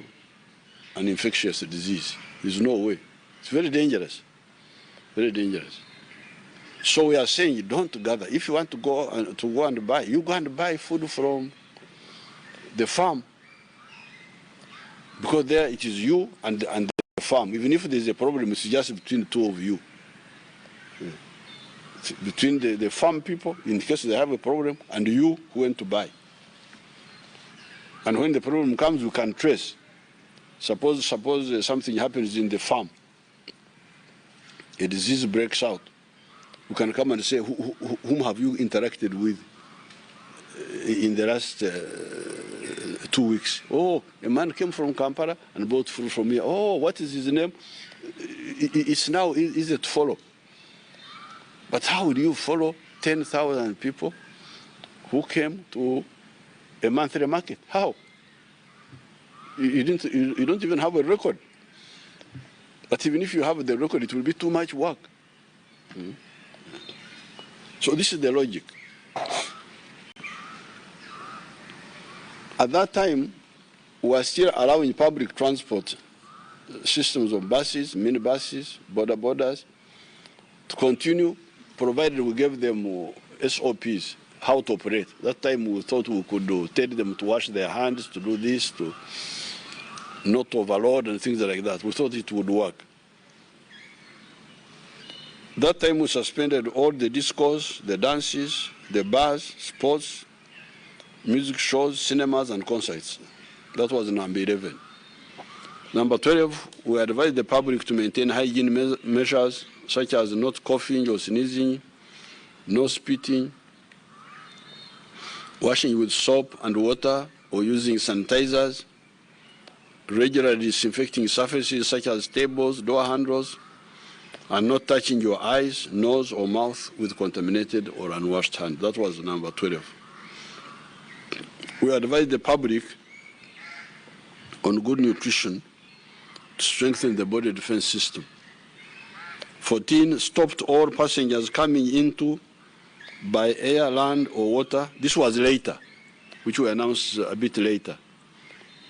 S2: an infectious disease. There's no way. It's very dangerous, very dangerous. So we are saying you don't gather. If you want to go and buy, you go and buy food from the farm, because there it is you and the farm. Even if there's a problem, it's just between the two of you. It's between the farm people, in case they have a problem, and you who went to buy. And when the problem comes, we can trace. Suppose something happens in the farm, a disease breaks out. You can come and say, whom have you interacted with in the last 2 weeks? Oh, a man came from Kampala and bought food from here. Oh, what is his name? It's now easy to follow. But how do you follow 10,000 people who came to a monthly market? How? You don't even have a record. But even if you have the record, it will be too much work. So this is the logic. At that time, we were still allowing public transport systems of buses, minibuses, borders to continue, provided we gave them SOPs, how to operate. That time we thought we could tell them to wash their hands, to do this, to not overload and things like that. We thought it would work. That time we suspended all the discos, the dances, the bars, sports, music shows, cinemas, and concerts. That was number 11. Number 12, we advised the public to maintain hygiene measures such as not coughing or sneezing, no spitting, washing with soap and water or using sanitizers, regularly disinfecting surfaces such as tables, door handles, and not touching your eyes, nose, or mouth with contaminated or unwashed hands. That was number 12. We advised the public on good nutrition to strengthen the body defense system. 14, stopped all passengers coming into by air, land, or water. This was later, which we announced a bit later.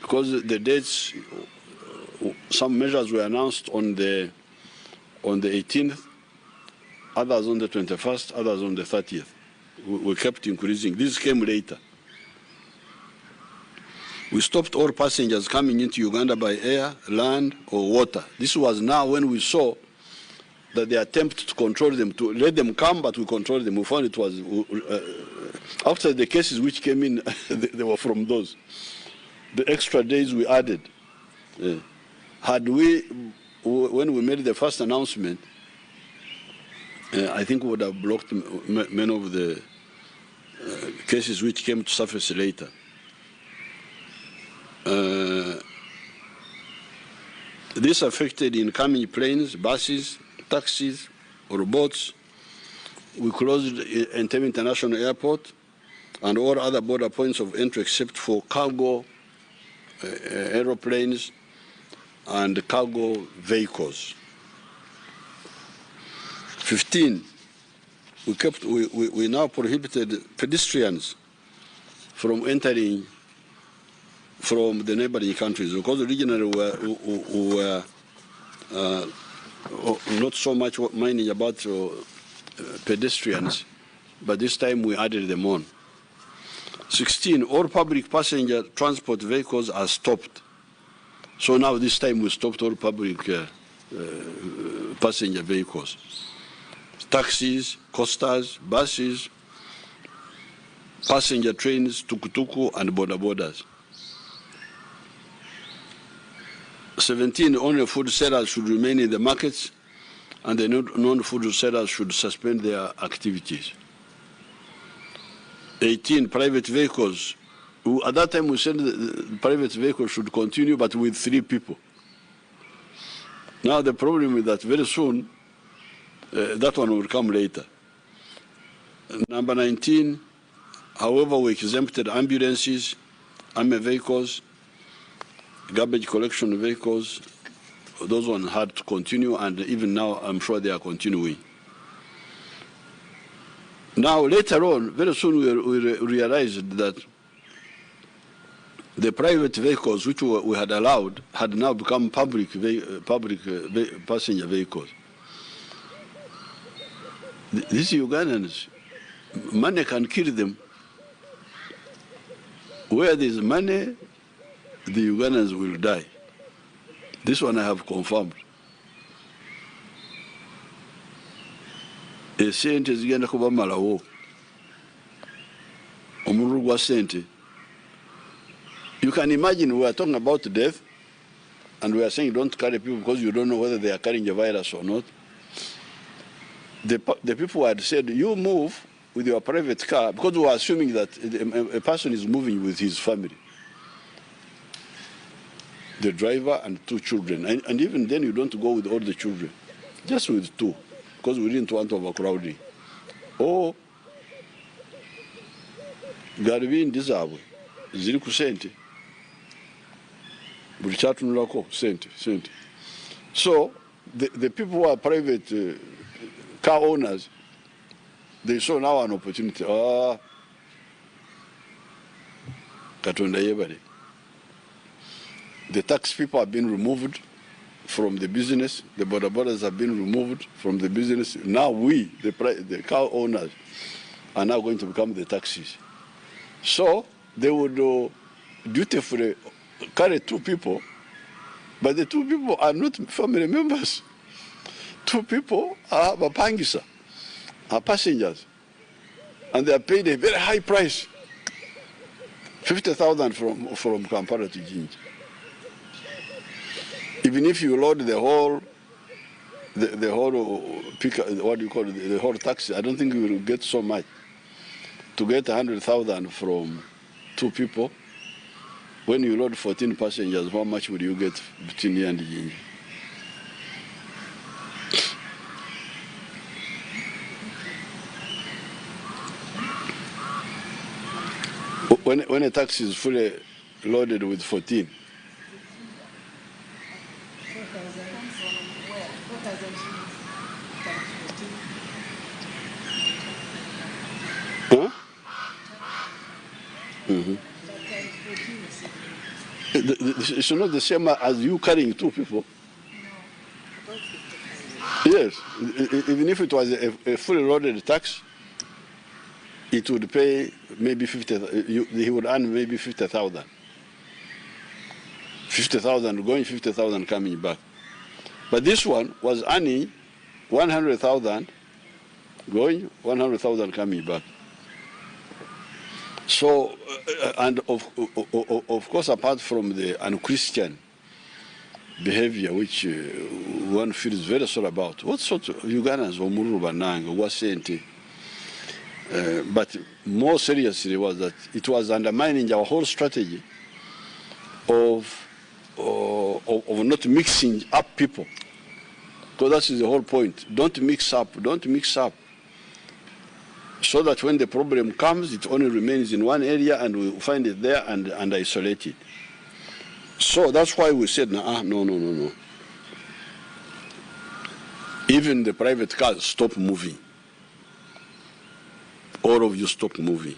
S2: Because the dates, some measures were announced on the 18th, others on the 21st, others on the 30th. We kept increasing. This came later. We stopped all passengers coming into Uganda by air, land, or water. This was now when we saw that the attempt to control them, to let them come, but we controlled them. We found it was, after the cases which came in, they were from those. The extra days we added. Had we, when we made the first announcement, I think we would have blocked many of the cases which came to surface later. This affected incoming planes, buses, taxis, or boats. We closed Entebbe International Airport and all other border points of entry except for cargo aeroplanes and cargo vehicles. 15, we now prohibited pedestrians from entering from the neighboring countries, because originally we were not so much minding about pedestrians, but this time we added them on. 16, all public passenger transport vehicles are stopped. So now this time we stopped all public passenger vehicles. Taxis, coasters, buses, passenger trains, tukutuku, and border borders. 17, only food sellers should remain in the markets, and the non-food sellers should suspend their activities. 18, private vehicles. At that time, we said the private vehicles should continue, but with 3 people. Now the problem is that very soon, that one will come later. Number 19, however, we exempted ambulances, army vehicles, garbage collection vehicles. Those ones had to continue, and even now I'm sure they are continuing. Now later on, very soon we realized that the private vehicles which we had allowed had now become public passenger vehicles. These Ugandans, money can kill them. Where there's money, the Ugandans will die. This one I have confirmed. Esente zigenda kubamalawo. Omululu gwa sente. You can imagine we are talking about death, and we are saying don't carry people because you don't know whether they are carrying a virus or not. The people had said, you move with your private car, because we were assuming that a person is moving with his family. The driver and 2 children. And even then you don't go with all the children, just with 2, because we didn't want overcrowding. Or garibindi zaabwe ziri ku sente, buli kyatunulako sente. So the people who are private car owners, they saw now an opportunity. Katonda yebale. The tax people have been removed from the business. The border borders have been removed from the business. Now we, the car owners, are now going to become the taxis. So they would dutifully carry 2 people, but the 2 people are not family members. 2 people are mapangisa, are passengers, and they are paid a very high price, 50,000 from Kampala to Jinja. Even if you load the whole what do you call it, the whole taxi, I don't think you will get so much. To get 100,000 from 2 people, when you load 14 passengers, how much would you get between here and Jinja? When a taxi is fully loaded with 14, huh? Mm-hmm. It's not the same as you carrying 2 people. Yes, even if it was a fully loaded taxi, it would pay maybe 50. He would earn maybe 50,000. 50,000 going, 50,000 coming back. But this one was earning 100,000 going, 100,000 coming back. So, and of course, apart from the unchristian behavior, which one feels very sorry about, what sort of Ugandans or Muru Banange, what sente? But more seriously was that it was undermining our whole strategy of not mixing up people. Because that is the whole point. Don't mix up. So that when the problem comes, it only remains in one area and we find it there and isolate it. So that's why we said, no. Even the private cars, stop moving. All of you stop moving.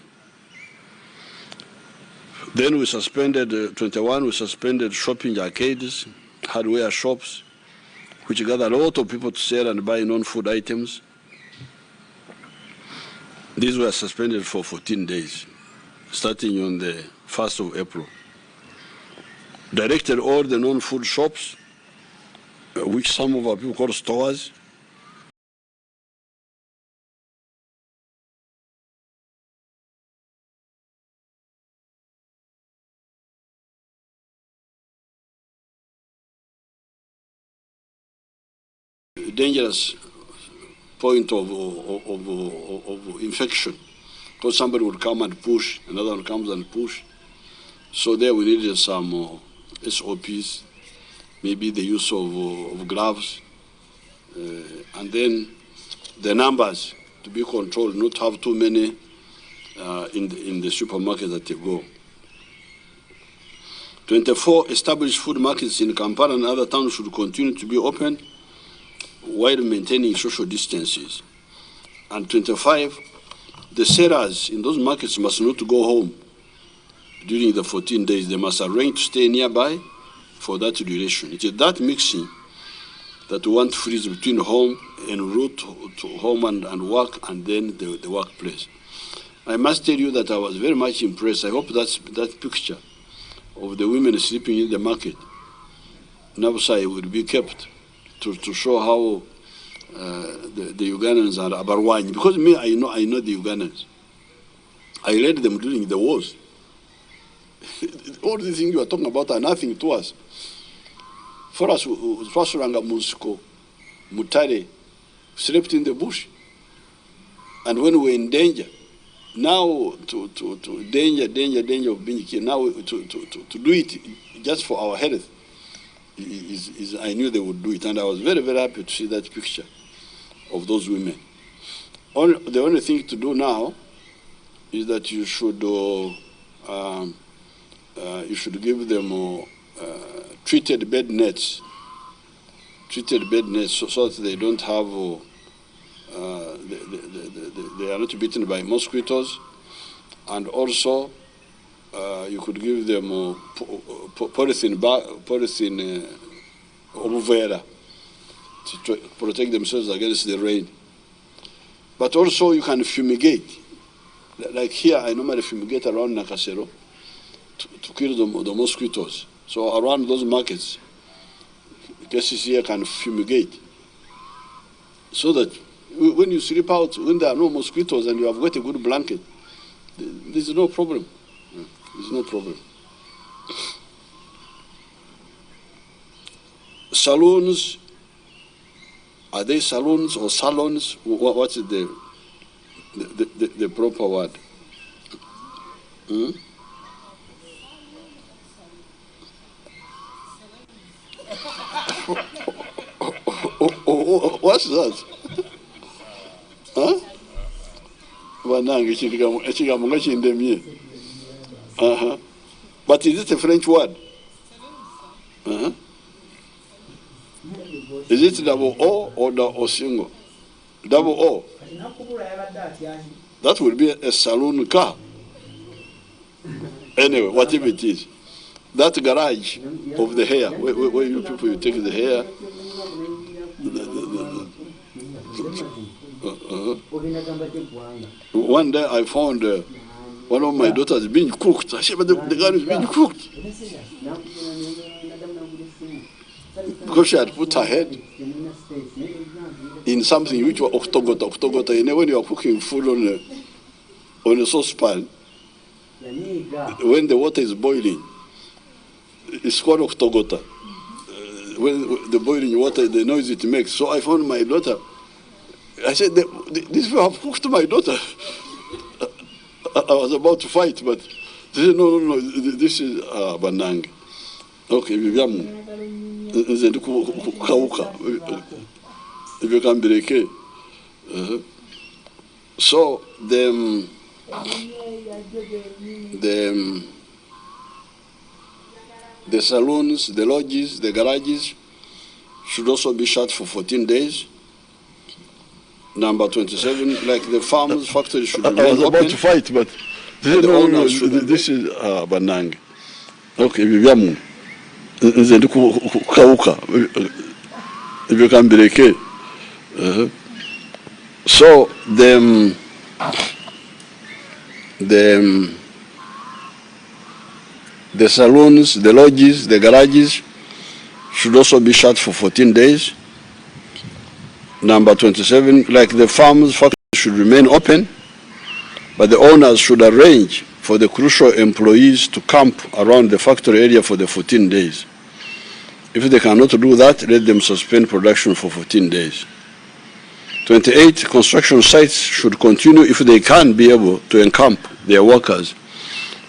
S2: Then we suspended, 21, we suspended shopping arcades, hardware shops, which gather a lot of people to sell and buy non-food items. These were suspended for 14 days, starting on the 1st of April. Directed all the non-food shops, which some of our people call stores, dangerous point of infection. Because somebody would come and push, another one comes and push. So there we needed some SOPs, maybe the use of gloves, and then the numbers to be controlled, not have too many in the supermarket that they go. 24 established food markets in Kampala and other towns should continue to be open while maintaining social distances. And 25, the sellers in those markets must not go home during the 14 days. They must arrange to stay nearby for that duration. It is that mixing that we want to freeze between home and route to home and work, and then the workplace. I must tell you that I was very much impressed. I hope that picture of the women sleeping in the market, Nabusai, will be kept to show how the Ugandans are abarwanyi. Because me, I know the Ugandans. I led them during the wars. All the things you are talking about are nothing to us. For us, Fasuranga Musko, Mutare, slept in the bush. And when we were in danger, now to danger of being killed, now to do it just for our health, is I knew they would do it. And I was very, very happy to see that picture of those women. The only thing to do now is that you should give them treated bed nets, so that they don't have, they are not bitten by mosquitoes. And also, you could give them polythene overa to protect themselves against the rain. But also you can fumigate Like here, I normally fumigate around Nakasero to kill the mosquitoes. So around those markets, cases here can fumigate. So that when you sleep out, when there are no mosquitoes and you have got a good blanket, there's no problem. There's no problem. Saloons, are they saloons or salons? What's the proper word? Hmm? What's that? Huh? Banange, but is it a French word? Is it double O or single? Double O. That will be a saloon car. Anyway, whatever it is. That garage of the hair, where you people you take the hair. One day I found one of my daughters being cooked. I said, but the girl is being cooked. Because she had put her head in something which was octogota. You know, when you are cooking food on a saucepan, when the water is boiling, it's called octogota. When the boiling water, the noise it makes. So I found my daughter. I said, these people have cooked my daughter. I was about to fight, but they said, no, this is Banange. Okay, if you can break it. So the saloons, the lodges, the garages should also be shut for 14 days. Number 27, like the farmers' factory should remain open. I was about to fight, but no, this is Banange. Okay, if you can break it. So the saloons, the lodges, the garages should also be shut for 14 days. Number 27, like the farmers' factory should remain open, but the owners should arrange for the crucial employees to camp around the factory area for the 14 days. If they cannot do that, let them suspend production for 14 days. 28, construction sites should continue if they can be able to encamp their workers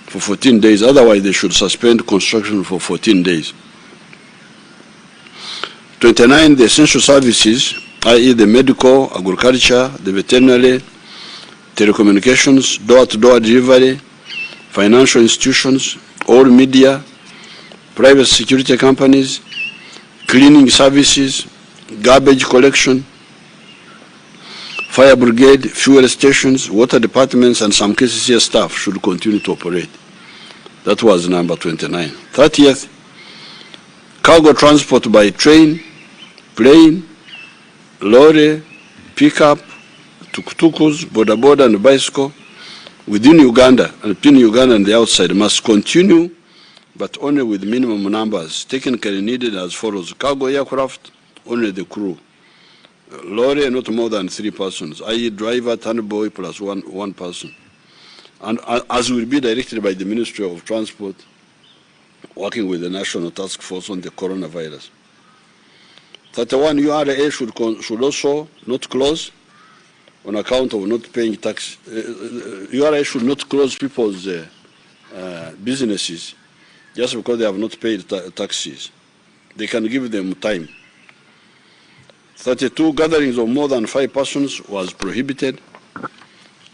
S2: for 14 days. Otherwise, they should suspend construction for 14 days. 29, the essential services, i.e. the medical, agriculture, the veterinary, telecommunications, door-to-door delivery, financial institutions, all media, private security companies, cleaning services, garbage collection, fire brigade, fuel stations, water departments, and some cases here staff should continue to operate. That was number 29. 30th, cargo transport by train, plane, lorry, pickup, tuk-tukus, boda-boda, and bicycle within Uganda and between Uganda and the outside must continue, but only with minimum numbers technically needed as follows. Cargo aircraft, only the crew. Lorry, not more than 3 persons, i.e. driver, turnboy, plus one person. And as will be directed by the Ministry of Transport, working with the National Task Force on the coronavirus. 31, URA should also not close on account of not paying tax. URA should not close people's businesses just because they have not paid taxes. They can give them time. 32, gatherings of more than 5 persons was prohibited.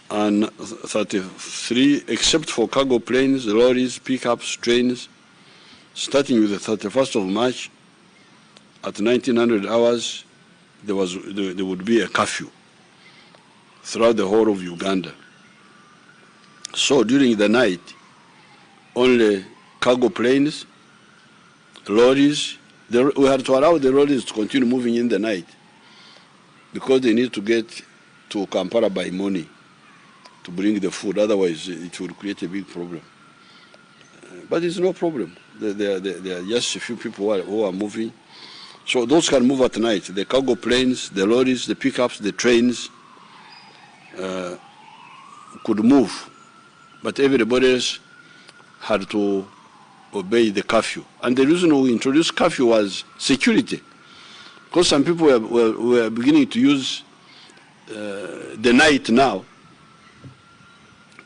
S2: And 33, except for cargo planes, lorries, pickups, trains, starting with the 31st of March, at 1900 hours, there would be a curfew throughout the whole of Uganda. So during the night, only cargo planes, lorries, we had to allow the lorries to continue moving in the night because they need to get to Kampala by morning to bring the food. Otherwise, it will create a big problem. But it's no problem. There are just a few people who are moving. So those can move at night. The cargo planes, the lorries, the pickups, the trains could move. But everybody else had to obey the curfew. And the reason we introduced curfew was security. Because some people were beginning to use the night now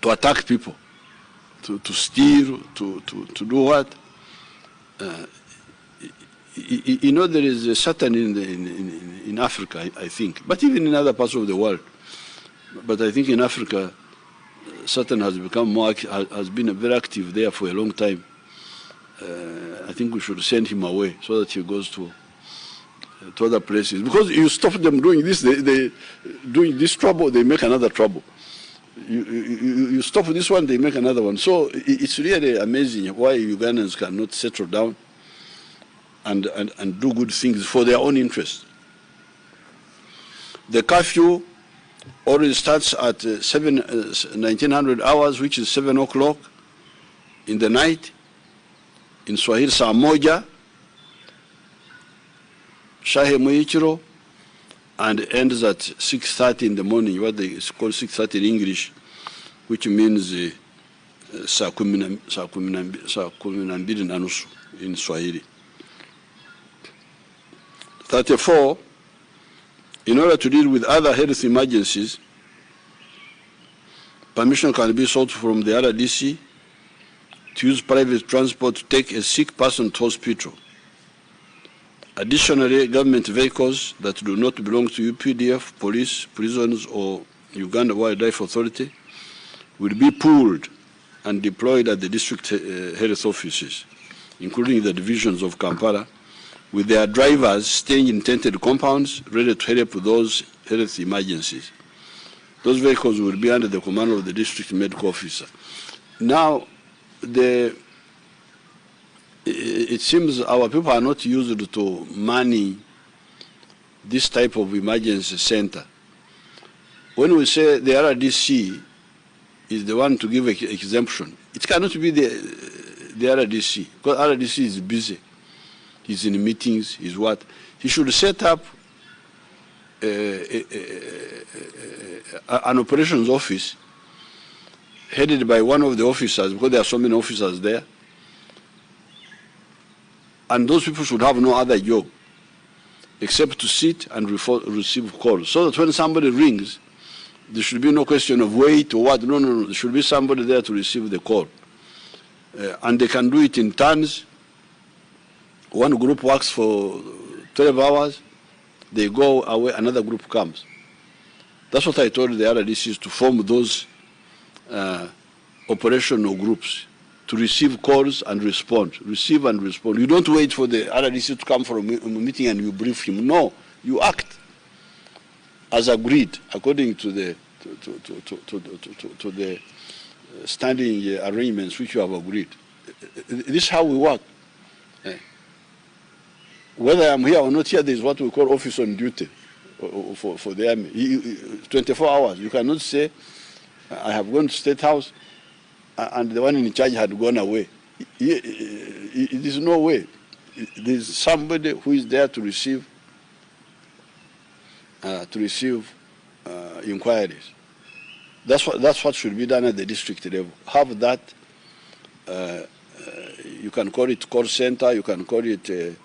S2: to attack people, to steal, to do what? You know, there is a Satan in Africa, I think, but even in other parts of the world. But I think in Africa, Satan has become has been very active there for a long time. I think we should send him away so that he goes to other places. Because you stop them doing this, they doing this trouble, they make another trouble. You stop this one, they make another one. So it's really amazing why Ugandans cannot settle down and do good things for their own interest. The curfew already starts at 1900 hours, which is 7 o'clock in the night. In Swahili, saa moja, shahe muichiro, and ends at 6:30 in the morning, what they call 6:30 in English, which means saa kumi na mbili na nusu in Swahili. 34, in order to deal with other health emergencies, permission can be sought from the RDC to use private transport to take a sick person to hospital. Additionally, government vehicles that do not belong to UPDF, police, prisons, or Uganda Wildlife Authority will be pooled and deployed at the district health offices, including the divisions of Kampala, with their drivers staying in tented compounds ready to help with those health emergencies. Those vehicles will be under the command of the district medical officer. Now, it seems our people are not used to money this type of emergency center. When we say the RDC is the one to give exemption, it cannot be the RDC, because RDC is busy. He's in meetings, he's what? He should set up an operations office headed by one of the officers, because there are so many officers there. And those people should have no other job except to sit and receive calls. So that when somebody rings, there should be no question of wait or what. No. There should be somebody there to receive the call. And they can do it in turns. One group works for 12 hours. They go away, another group comes. That's what I told the RDCs, to form those operational groups to receive calls and respond, receive and respond. You don't wait for the RDC to come for a meeting and you brief him. No, you act as agreed according to the standing arrangements which you have agreed. This is how we work. Whether I'm here or not here, there is what we call office on duty for the army. 24 hours. You cannot say, I have gone to State House and the one in charge had gone away. It is no way. There is somebody who is there to receive inquiries. That's what should be done at the district level. Have that. You can call it call center. You can call it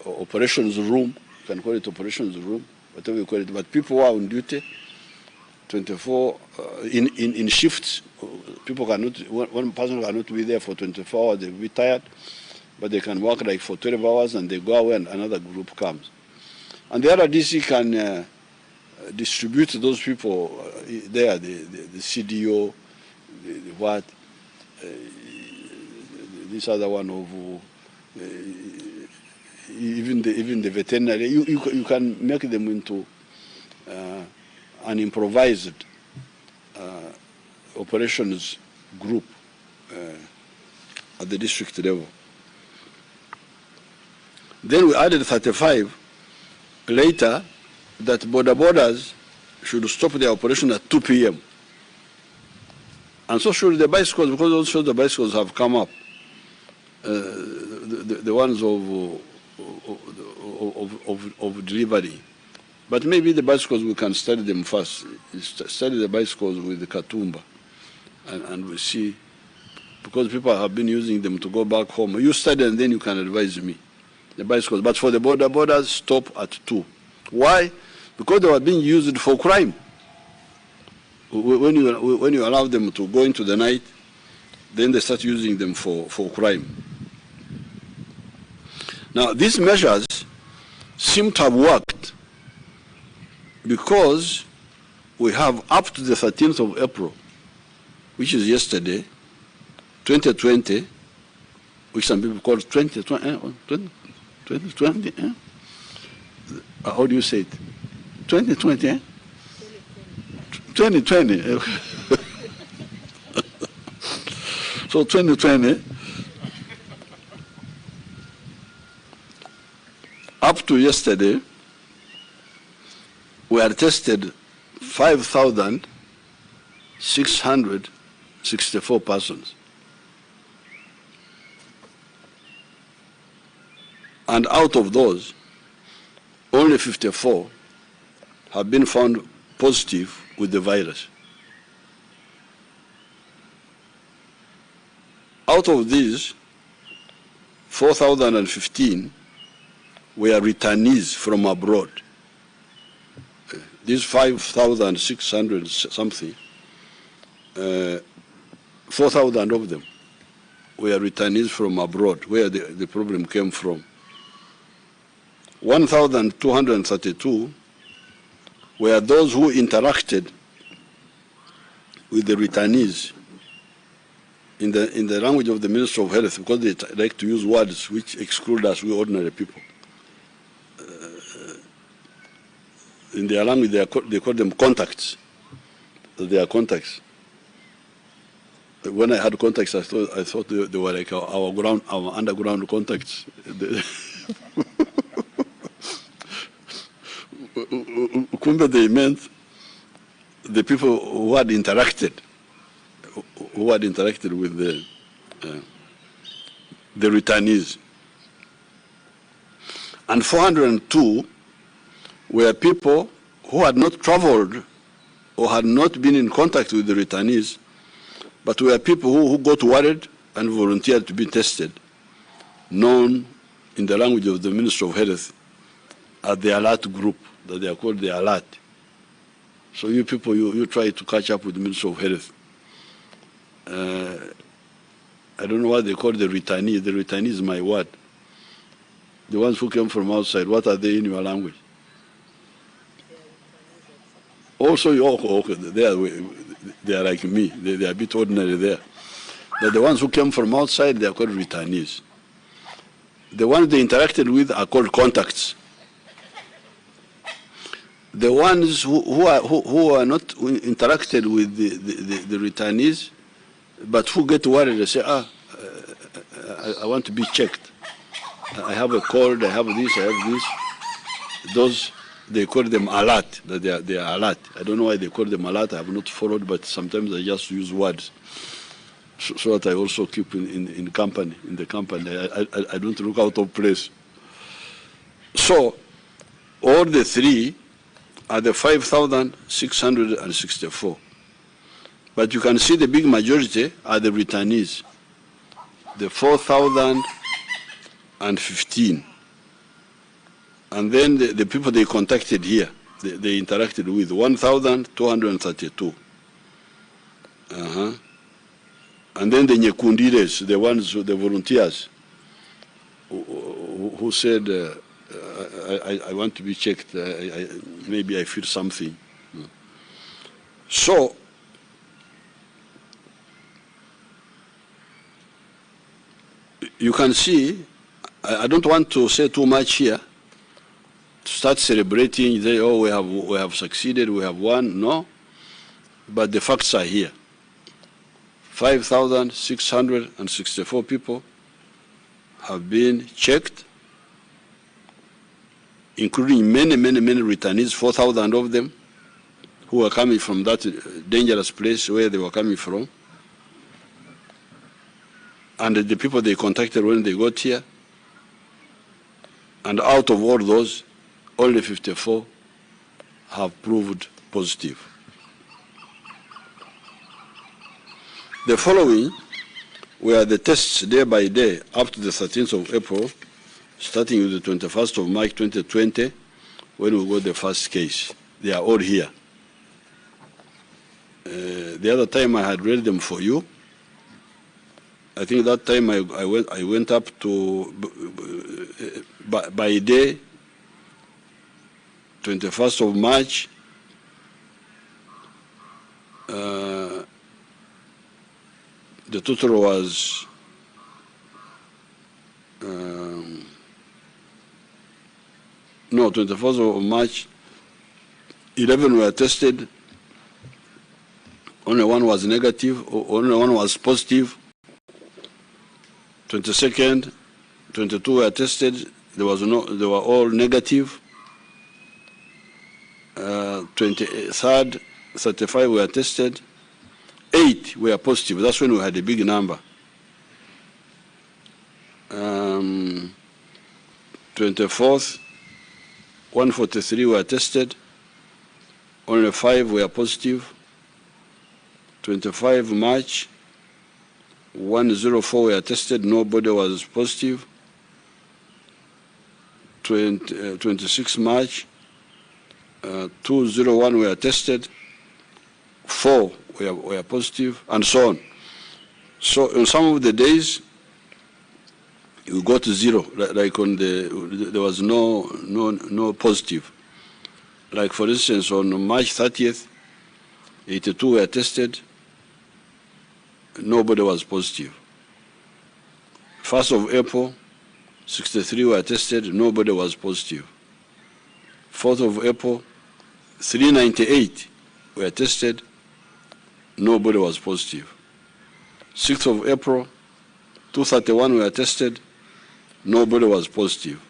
S2: operations room. You can call it operations room, whatever you call it. But people who are on duty 24 in shifts. People cannot. One person cannot be there for 24 hours. They will be tired, but they can work like for 12 hours and they go away and another group comes. And the RDC can distribute those people there, the CDO, the what, this other one of even the veterinary. You can make them into an improvised operations group at the district level. Then we added 35 later, that borders should stop their operation at 2 p.m. And so surely the bicycles, because also the bicycles have come up, the ones of delivery. But maybe the bicycles, we can study them first. Study the bicycles with the Katumba, and we see, because people have been using them to go back home. You study and then you can advise me, the bicycles. But for the borders stop at 2. Why? Because they were being used for crime. When you allow them to go into the night, then they start using them for crime. Now, these measures seem to have worked because we have up to the 13th of April, which is yesterday, 2020, which some people call 2020, how do you say it? 2020, eh? 2020. So 2020, up to yesterday, we had tested 5,664 persons. And out of those, only 54 have been found positive with the virus. Out of these, 4,015 were returnees from abroad. These 5,600 something, 4,000 of them were returnees from abroad, where the problem came from. 1,232 were those who interacted with the returnees in the language of the Ministry of Health, because they like to use words which exclude us, we ordinary people. In their language, they call them contacts. They are contacts. When I had contacts, I thought they were like our underground contacts. Kumbe, they meant the people who had interacted with the returnees. And 402 were people who had not traveled or had not been in contact with the returnees, but were people who got worried and volunteered to be tested, known in the language of the Ministry of Health as the alert group, that they are called the alert. So you people, you try to catch up with the Ministry of Health. I don't know what they call the returnee. The returnee is my word. The ones who came from outside, what are they in your language? Also, okay, they are like me. They are a bit ordinary there. But the ones who came from outside, they are called returnees. The ones they interacted with are called contacts. The ones who are not interacted with the returnees, but who get worried, they say, I want to be checked. I have a cold, I have this, I have this. Those, they call them alert, that they are alert. I don't know why they call them alert. I have not followed, but sometimes I just use words so that I also keep in the company. I don't look out of place. So all the three are the 5,664. But you can see the big majority are the returnees, the 4,015. And then the people they contacted here, they interacted with 1,232. And then the Nyekundires, the ones, the volunteers, who said, I want to be checked, maybe I feel something. So, you can see, I don't want to say too much here, to start celebrating, say, oh, we have succeeded, we have won. No, but the facts are here. 5,664 people have been checked, including many returnees, 4,000 of them, who are coming from that dangerous place where they were coming from. and the people they contacted when they got here. And out of all those, only 54 have proved positive. The following were the tests day by day up to the 13th of April, starting with the 21st of March 2020, when we got the first case. They are all here. The other time I had read them for you. I think that time I went up to, by day, 21st of March, the total was no, 21st of March, 11 were tested, only one was negative, only one was positive. 22nd, 22 were tested, they were all negative. 23rd, 35 were tested, 8 were positive. That's when we had a big number. 24th, 143 were tested, only 5 were positive. 25 March, 104 were tested, nobody was positive. 26 March, 201 were tested, 4 were positive, and so on. So on some of the days, we got to 0, like on there was no positive. Like for instance, on March 30th, 82 were tested, nobody was positive. 1st of April, 63 were tested, nobody was positive. 4th of April, 398 were tested, nobody was positive. 6th of April, 231 were tested, nobody was positive.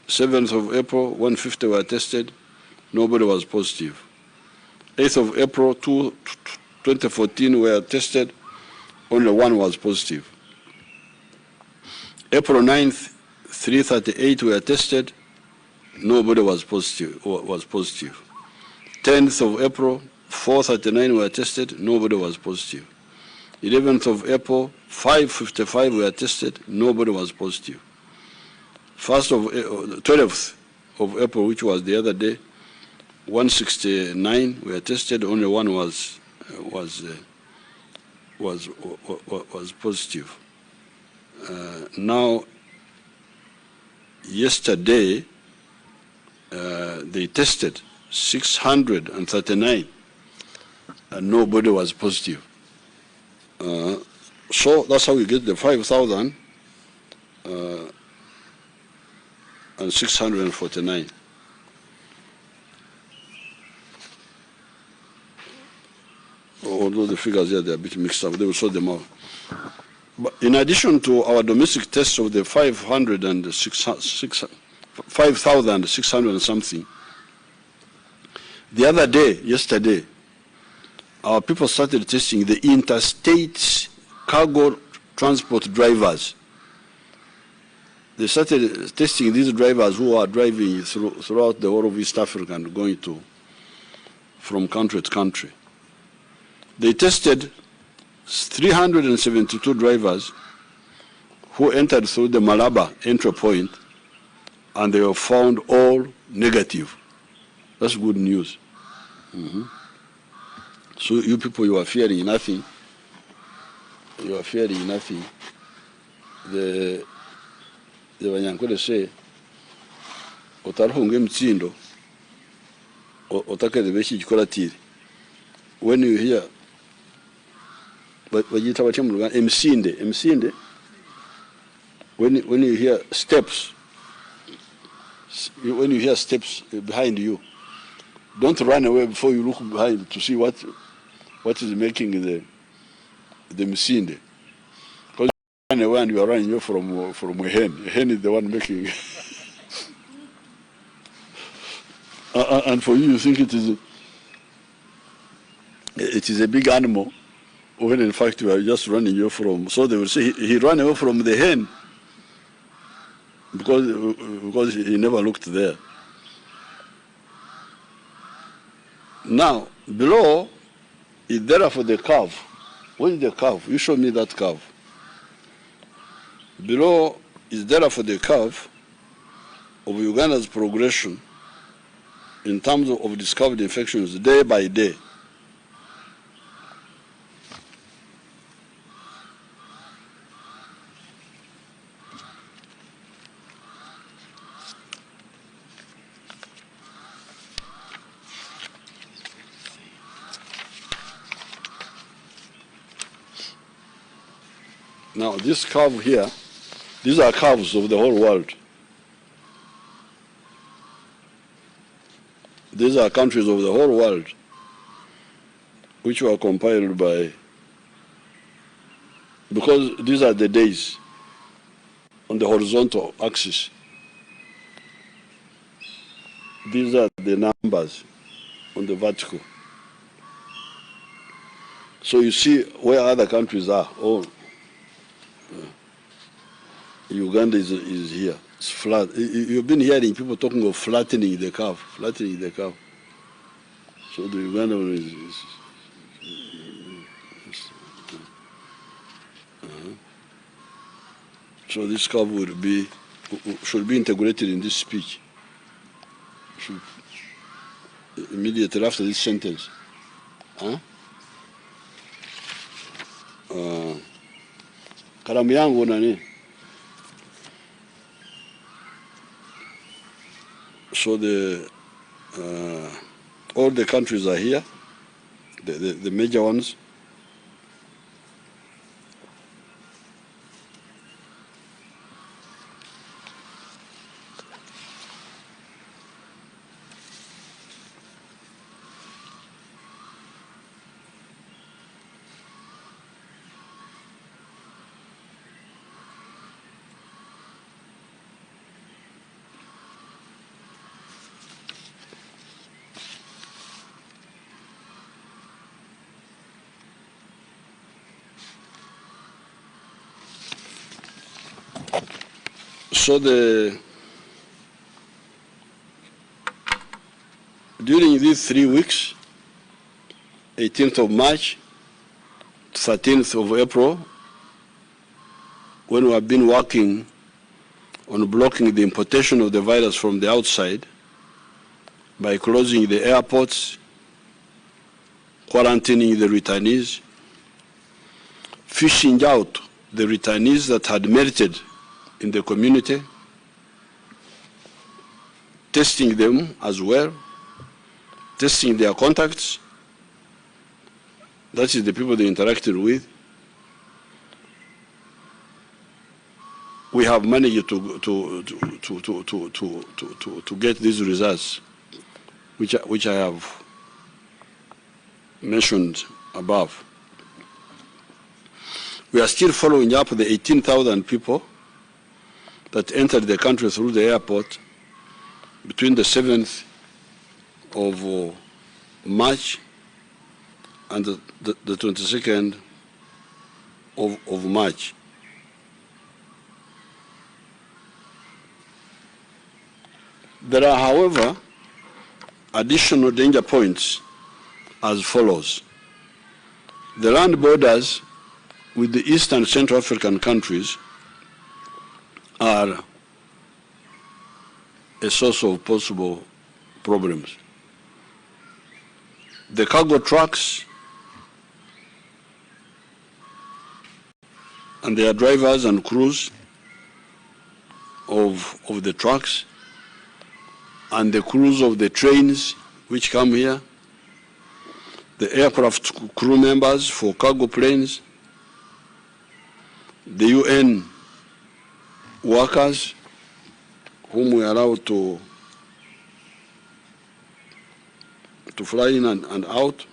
S2: 7th of April, 150 were tested, nobody was positive. 8th of April, 2014 were tested, only 1 was positive. April 9th, 338 were tested, nobody was positive. 10th of April, 439 were tested, nobody was positive. 11th of April, 555 were tested, nobody was positive. 12th of April, which was the other day, 169 were tested, only 1 was positive. Now, yesterday, they tested 639, and nobody was positive. So that's how we get the 5,649. Although the figures here, they're a bit mixed up, they will sort them out. But in addition to our domestic tests of the 5,600 and something, the other day, yesterday, our people started testing the interstate cargo transport drivers. They started testing these drivers who are driving throughout the whole of East Africa and going from country to country. They tested 372 drivers who entered through the Malaba entry point, and they were found all negative. That's good news. So you people, you are fearing nothing. You are fearing nothing. The Banyankole say, "Otarhunge mtsindo, otakede beshi chikolatiri." When you hear, but wajita wachemuluga msinde. When you hear steps, behind you, don't run away before you look behind to see what is making the msinde. Because you run away and you are running from a hen. A hen is the one making. And for you think it is a big animal when in fact we are just running away from. So they will say he ran away from the hen because he never looked there. Now, below is there for the calf. What is the calf? You show me that calf. Below is there for the curve of Uganda's progression in terms of discovered infections day by day. Now this curve here, these are curves of the whole world. These are countries of the whole world which were compiled by, because these are the days on the horizontal axis. These are the numbers on the vertical. So you see where other countries are. Oh, Uganda is here. It's flat. You've been hearing people talking of flattening the curve, flattening the curve. So the Uganda one is so this curve should be integrated in this speech. Immediately after this sentence. Karamu yangu nani? So all the countries are here, the major ones. So during these 3 weeks, 18th of March, 13th of April, when we have been working on blocking the importation of the virus from the outside by closing the airports, quarantining the returnees, fishing out the returnees that had merited in the community, testing them as well, testing their contacts, that is the people they interacted with. We have managed to get these results, which I have mentioned above. We are still following up the 18,000 people that entered the country through the airport between the 7th of March and the 22nd of March. There are, however, additional danger points as follows. The land borders with the East and Central African countries are a source of possible problems. The cargo trucks and their drivers and crews of the trucks and the crews of the trains which come here, the aircraft crew members for cargo planes, the UN workers whom we are allowed to fly in and out,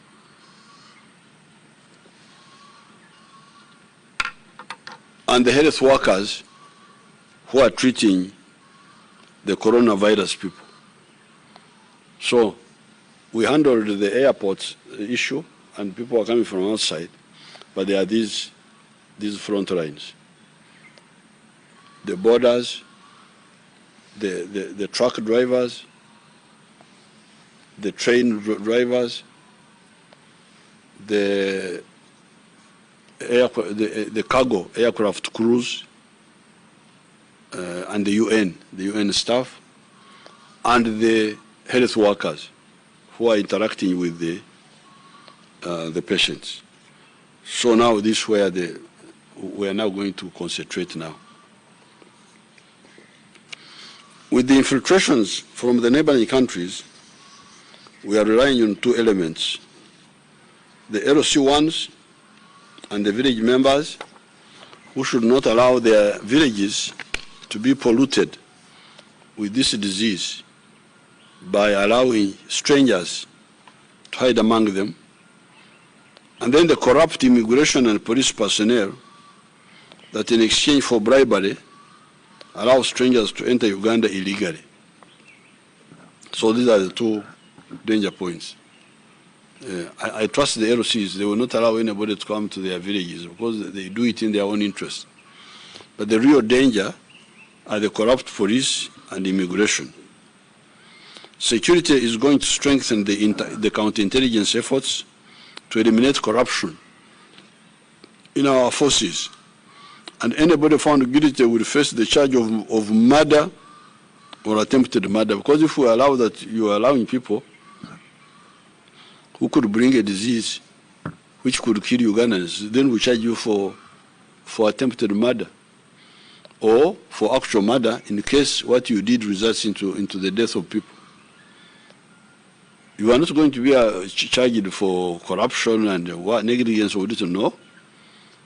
S2: and the health workers who are treating the coronavirus people. So we handled the airport issue and people are coming from outside, but there are these front lines. The boarders, the truck drivers, the train drivers, the cargo aircraft crews, and the UN staff, and the health workers who are interacting with the patients. So now this is where we are now going to concentrate now. With the infiltrations from the neighboring countries, we are relying on two elements: the LOC1s and the village members, who should not allow their villages to be polluted with this disease by allowing strangers to hide among them. And then the corrupt immigration and police personnel that in exchange for bribery allow strangers to enter Uganda illegally. So these are the two danger points. I trust the LOCs. They will not allow anybody to come to their villages because they do it in their own interest. But the real danger are the corrupt police and immigration. Security is going to strengthen the counterintelligence efforts to eliminate corruption in our forces. And anybody found guilty will face the charge of murder or attempted murder. Because if we allow that, you are allowing people who could bring a disease which could kill Ugandans, then we charge you for attempted murder or for actual murder in case what you did results into the death of people. You are not going to be charged for corruption and negligence or this. No,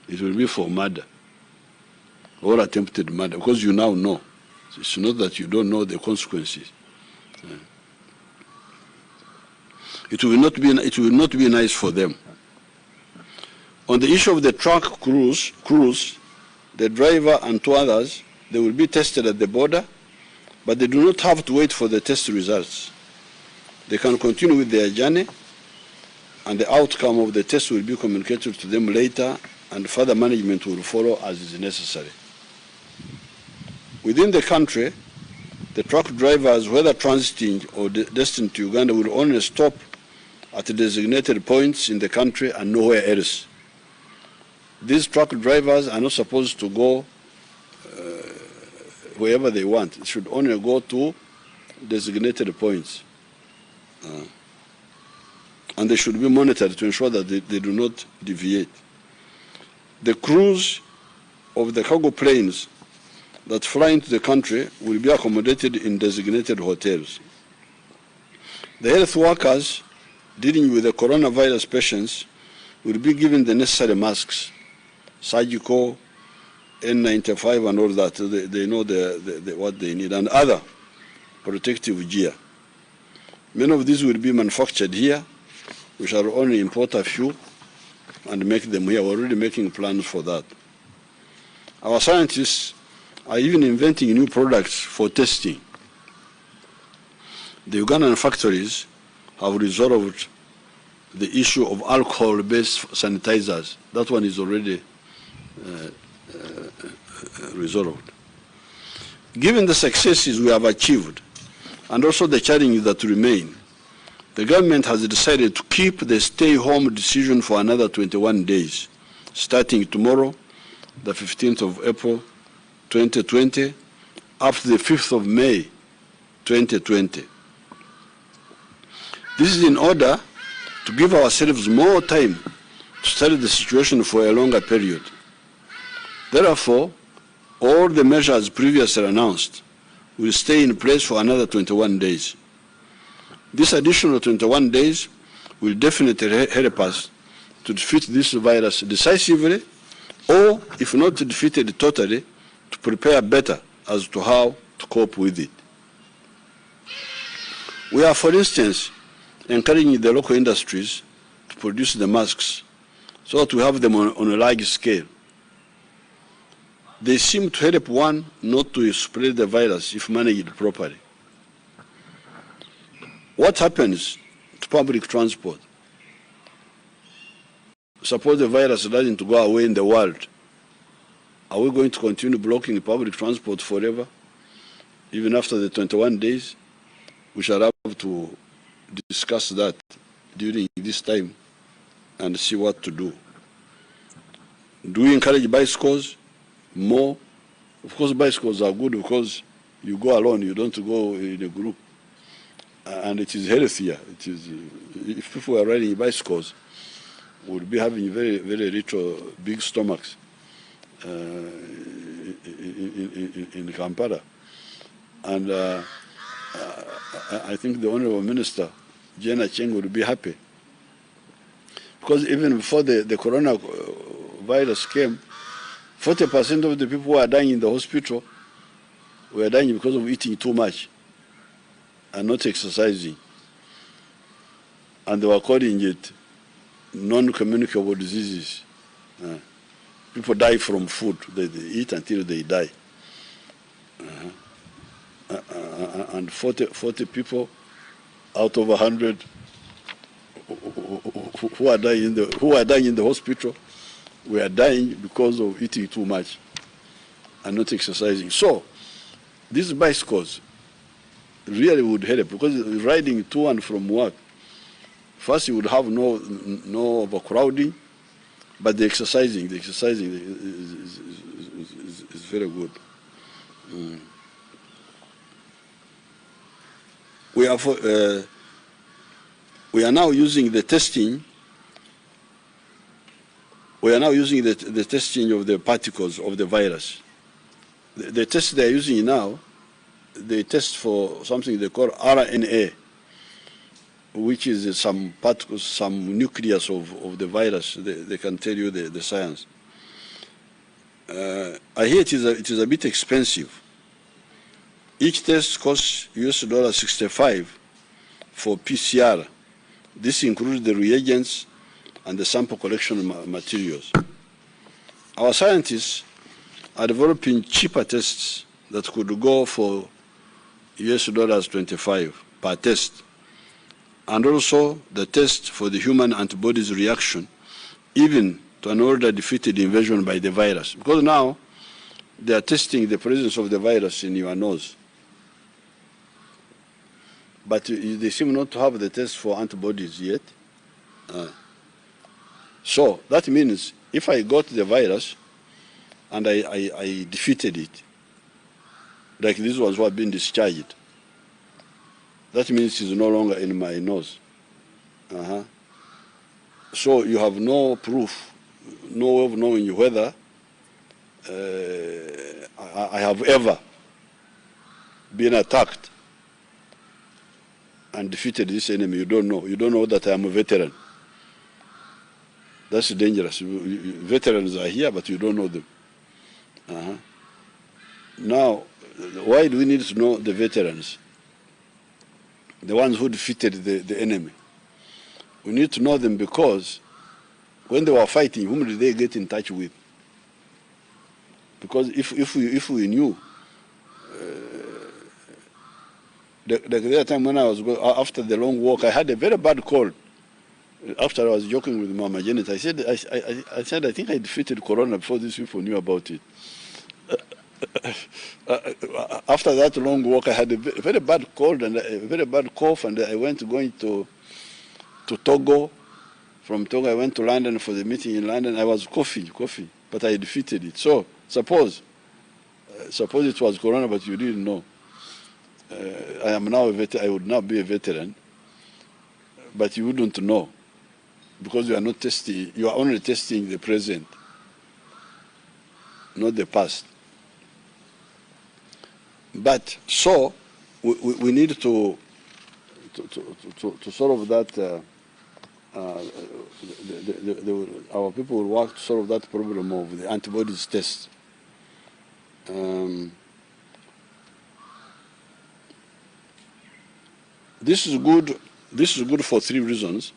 S2: it will be for murder or attempted murder, because you now know. It's not that you don't know the consequences. It will not be nice for them. On the issue of the truck crews, the driver and two others, they will be tested at the border, but they do not have to wait for the test results. They can continue with their journey, and the outcome of the test will be communicated to them later, and further management will follow as is necessary. Within the country, the truck drivers, whether transiting or destined to Uganda, will only stop at designated points in the country and nowhere else. These truck drivers are not supposed to go wherever they want. They should only go to designated points. And they should be monitored to ensure that they do not deviate. The crews of the cargo planes that fly into the country will be accommodated in designated hotels. The health workers dealing with the coronavirus patients will be given the necessary masks, surgical, N95 and all that. They know what they need, and other protective gear. Many of these will be manufactured here. We shall only import a few and make them here. We're already making plans for that. Our scientists are even inventing new products for testing. The Ugandan factories have resolved the issue of alcohol-based sanitizers. That one is already resolved. Given the successes we have achieved and also the challenges that remain, the government has decided to keep the stay-home decision for another 21 days, starting tomorrow, the 15th of April, 2020, up to the 5th of May, 2020. This is in order to give ourselves more time to study the situation for a longer period. Therefore, all the measures previously announced will stay in place for another 21 days. This additional 21 days will definitely help us to defeat this virus decisively, or if not defeated totally, to prepare better as to how to cope with it. We are, for instance, encouraging the local industries to produce the masks so that we have them on a large scale. They seem to help one not to spread the virus if managed properly. What happens to public transport? suppose the virus doesn't go away in the world, are we going to continue blocking public transport forever? Even after the 21 days? We shall have to discuss that during this time and see what to do. Do we encourage bicycles more? Of course, bicycles are good because you go alone, you don't go in a group. And it is healthier. It is, if people are riding bicycles, we would be having very, very little big stomachs in Kampala. And I think the Honorable Minister, Jenna Cheng, would be happy. Because even before the coronavirus came, 40% of the people who are dying in the hospital were dying because of eating too much and not exercising. And they were calling it non-communicable diseases. People die from food. They eat until they die. And 40 people out of 100 who are dying in the hospital were dying because of eating too much and not exercising. So these bicycles really would help, because riding to and from work, first you would have no overcrowding, but the exercising is very good. We are now using the testing. We are now using the testing of the particles of the virus. The test they are using now, they test for something they call RNA, which is some particles, some nucleus of the virus. They can tell you the science. I hear it is a bit expensive. Each test costs $65 for PCR. This includes the reagents and the sample collection materials. Our scientists are developing cheaper tests that could go for $25 per test, and also the test for the human antibodies reaction, even to an already defeated invasion by the virus. Because now they are testing the presence of the virus in your nose, but they seem not to have the test for antibodies yet. So that means if I got the virus and I defeated it, like these ones who have been discharged, that means it's no longer in my nose. So you have no proof, no way of knowing whether I have ever been attacked and defeated this enemy. You don't know. You don't know that I am a veteran. That's dangerous. Veterans are here, but you don't know them. Now, why do we need to know the veterans? The ones who defeated the enemy. We need to know them because when they were fighting, whom did they get in touch with? Because if we knew, the other time when I was after the long walk, I had a very bad cold. After I was joking with Mama Janet, I said I think I defeated Corona before these people knew about it. After that long walk, I had a very bad cold and a very bad cough, and I went going to Togo. From Togo, I went to London for the meeting in London. I was coughing, but I defeated it. So suppose it was Corona, but you didn't know. I am now a veteran. I would now be a veteran, but you wouldn't know because you are not testing. You are only testing the present, not the past. But so we need to solve that. Our people will work to solve that problem of the antibodies test. This is good. This is good for three reasons.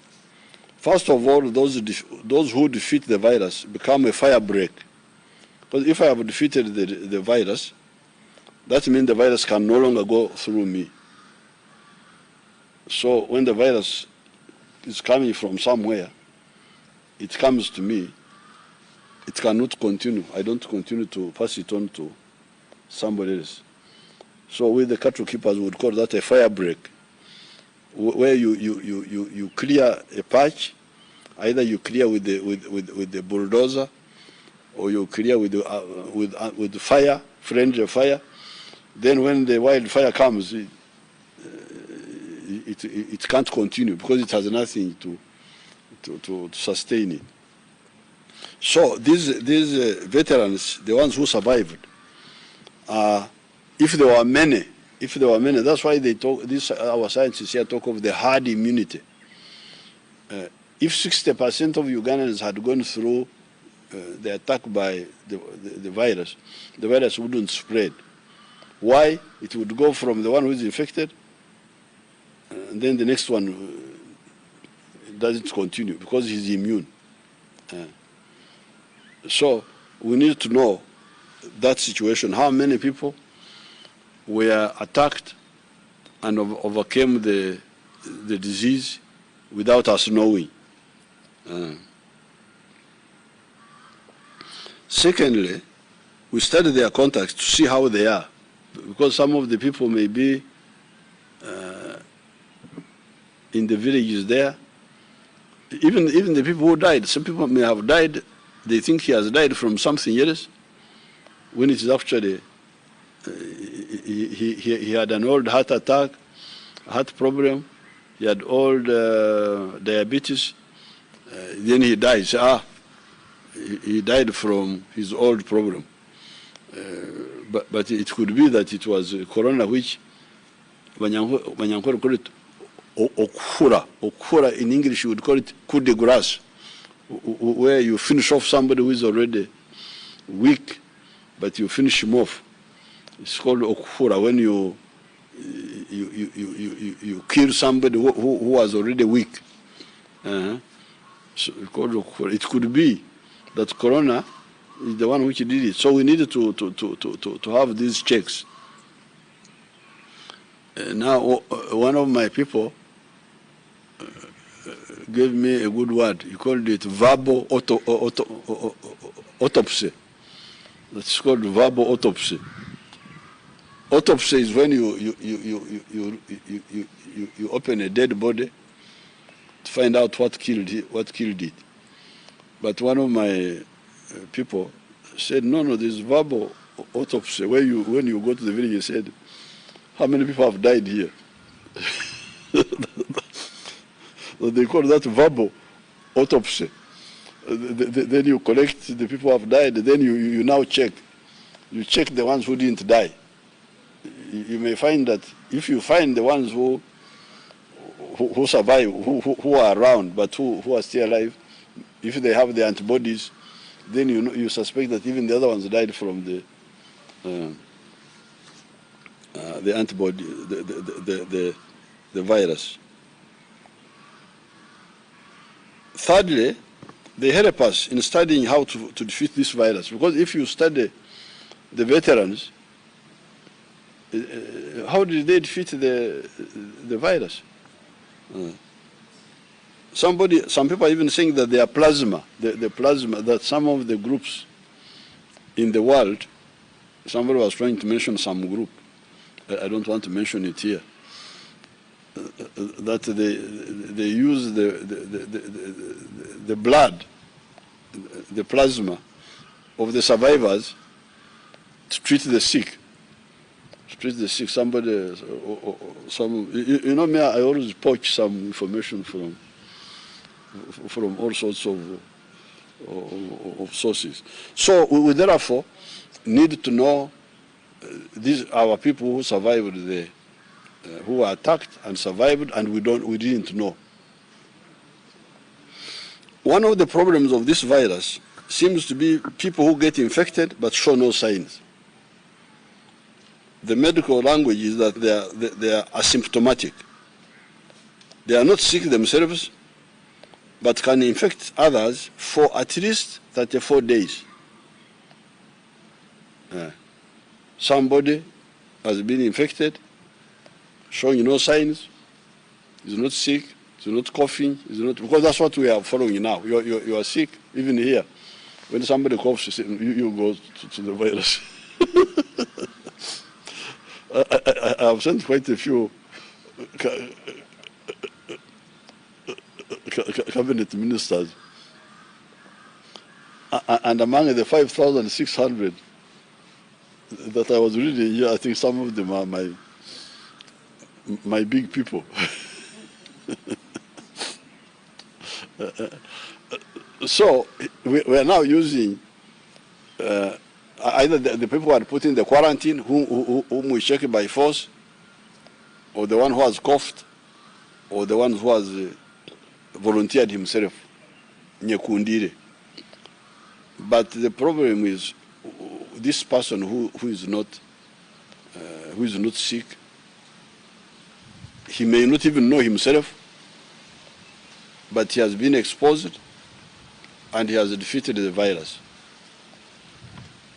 S2: First of all, those who defeat the virus become a fire break. Because if I have defeated the virus, that means the virus can no longer go through me. So when the virus is coming from somewhere, it comes to me, it cannot continue. I don't continue to pass it on to somebody else. So we, the cattle keepers, would call that a fire break, where you clear a patch. Either you clear with the bulldozer, or you clear with fire, friendly fire. Then when the wildfire comes, it can't continue because it has nothing to sustain it. So these veterans, the ones who survived, if there were many, that's why they talk. Our scientists here talk of the herd immunity. If 60% of Ugandans had gone through the attack by the virus wouldn't spread. Why? It would go from the one who is infected, and then the next one doesn't continue because he's immune. So we need to know that situation, how many people were attacked and overcame the disease without us knowing. Secondly, we study their contacts to see how they are, because some of the people may be in the villages there. Even the people who died, some people may have died, they think he has died from something else, when it is actually he had an old heart attack, heart problem, he had old diabetes, then he dies. He died from his old problem. But it could be that it was corona, which Banyankwere call it okura. In English you would call it coup de grace, where you finish off somebody who is already weak, but you finish him off. It's called okura, when you kill somebody who was already weak. So it's called okura. It could be that corona is the one which did it. So we needed to have these checks. Now, one of my people gave me a good word. He called it verbal autopsy. That's called verbal autopsy. Autopsy is when you open a dead body to find out what killed it. But one of my people said, no, there's verbal autopsy, where when you go to the village, he said, how many people have died here? So they call that verbal autopsy. Then you collect the people who have died, then you now check. You check the ones who didn't die. You may find that if you find the ones who survive, who are around, but who are still alive, if they have the antibodies, then you suspect that even the other ones died from the antibody, the virus. Thirdly, they help us in studying how to defeat this virus, because if you study the veterans, how did they defeat the virus? Some people are even saying that their plasma, the plasma, that some of the groups in the world, somebody was trying to mention some group, I don't want to mention it here, that they use the blood, the plasma of the survivors to treat the sick. Somebody, you know me, I always poach some information from all sorts of sources. So we therefore need to know these our people who survived who were attacked and survived, and we didn't know. One of the problems of this virus seems to be people who get infected but show no signs. The medical language is that they are asymptomatic. They are not sick themselves, but can infect others for at least 34 days. Somebody has been infected, showing no signs, is not sick, He's not coughing. He's not, because that's what we are following now. You are sick, even here. When somebody coughs, you go to the virus. I have sent quite a few cabinet ministers. And among the 5,600 that I was reading here, I think some of them are my big people. So we are now using either the people who are put in the quarantine, whom we check by force, or the one who has coughed, or the one who has volunteered himself, nyekundire. But the problem is this person who is not sick, he may not even know himself, but he has been exposed and he has defeated the virus.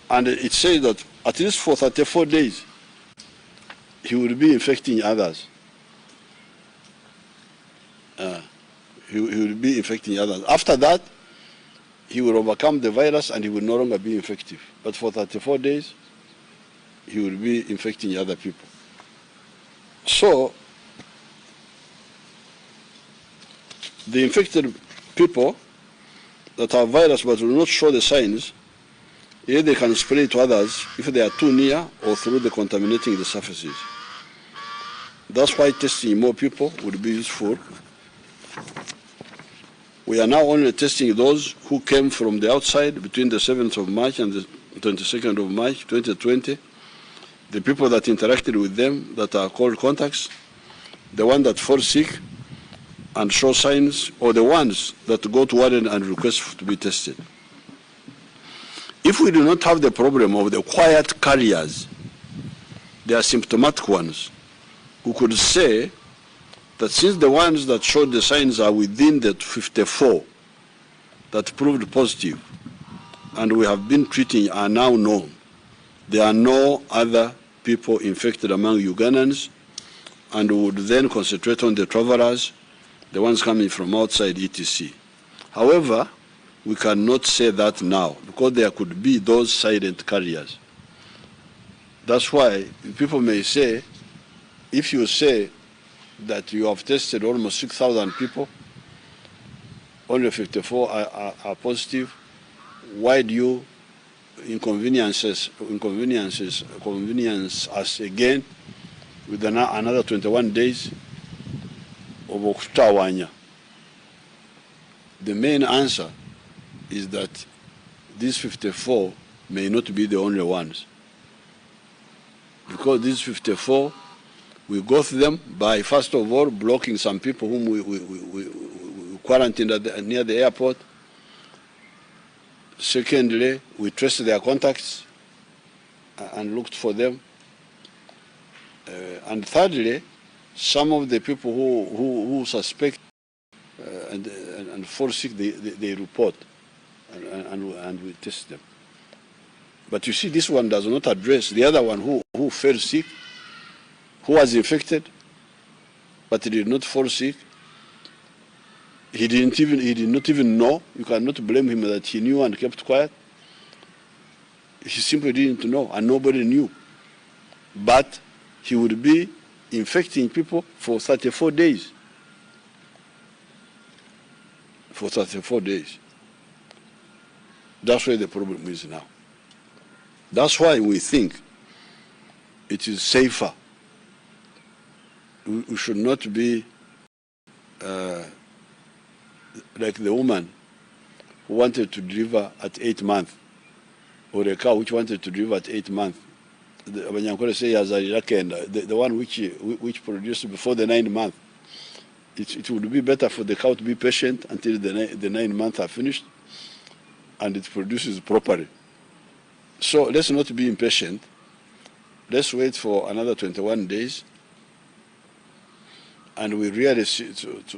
S2: And it says that at least for 34 days, he will be infecting others. He will be infecting others. After that, he will overcome the virus and he will no longer be infective. But for 34 days, he will be infecting other people. So, the infected people that have virus but will not show the signs, either they can spread it to others if they are too near or through the contaminating the surfaces. That's why testing more people would be useful. We are now only testing those who came from the outside between the 7th of March and the 22nd of March 2020, the people that interacted with them that are called contacts, the one that fall sick and show signs, or the ones that go to warden and request to be tested. If we do not have the problem of the quiet carriers, the asymptomatic ones, who could say that since the ones that showed the signs are within the 54 that proved positive, and we have been treating are now known, there are no other people infected among Ugandans, and we would then concentrate on the travelers, the ones coming from outside etc. However, we cannot say that now because there could be those silent carriers. That's why people may say, if you say that you have tested almost 6,000 people, only 54 are positive, why do you inconvenience us again with another 21 days of okutawanya? The main answer is that these 54 may not be the only ones. Because these 54, we got them by, first of all, blocking some people whom we quarantined near the airport. Secondly, we traced their contacts and looked for them. And thirdly, some of the people who suspect and fall sick, they report and we test them. But you see, this one does not address the other one who fell sick, who was infected, but he did not fall sick. He did not even know. You cannot blame him that he knew and kept quiet. He simply didn't know, and nobody knew. But he would be infecting people for 34 days. For 34 days. That's where the problem is now. That's why we think it is safer. We should not be like the woman who wanted to deliver at 8 months, or a cow which wanted to deliver at 8 months. The one which produced before the 9th month. It would be better for the cow to be patient until the 9 months are finished and it produces properly. So let's not be impatient. Let's wait for another 21 days, and we really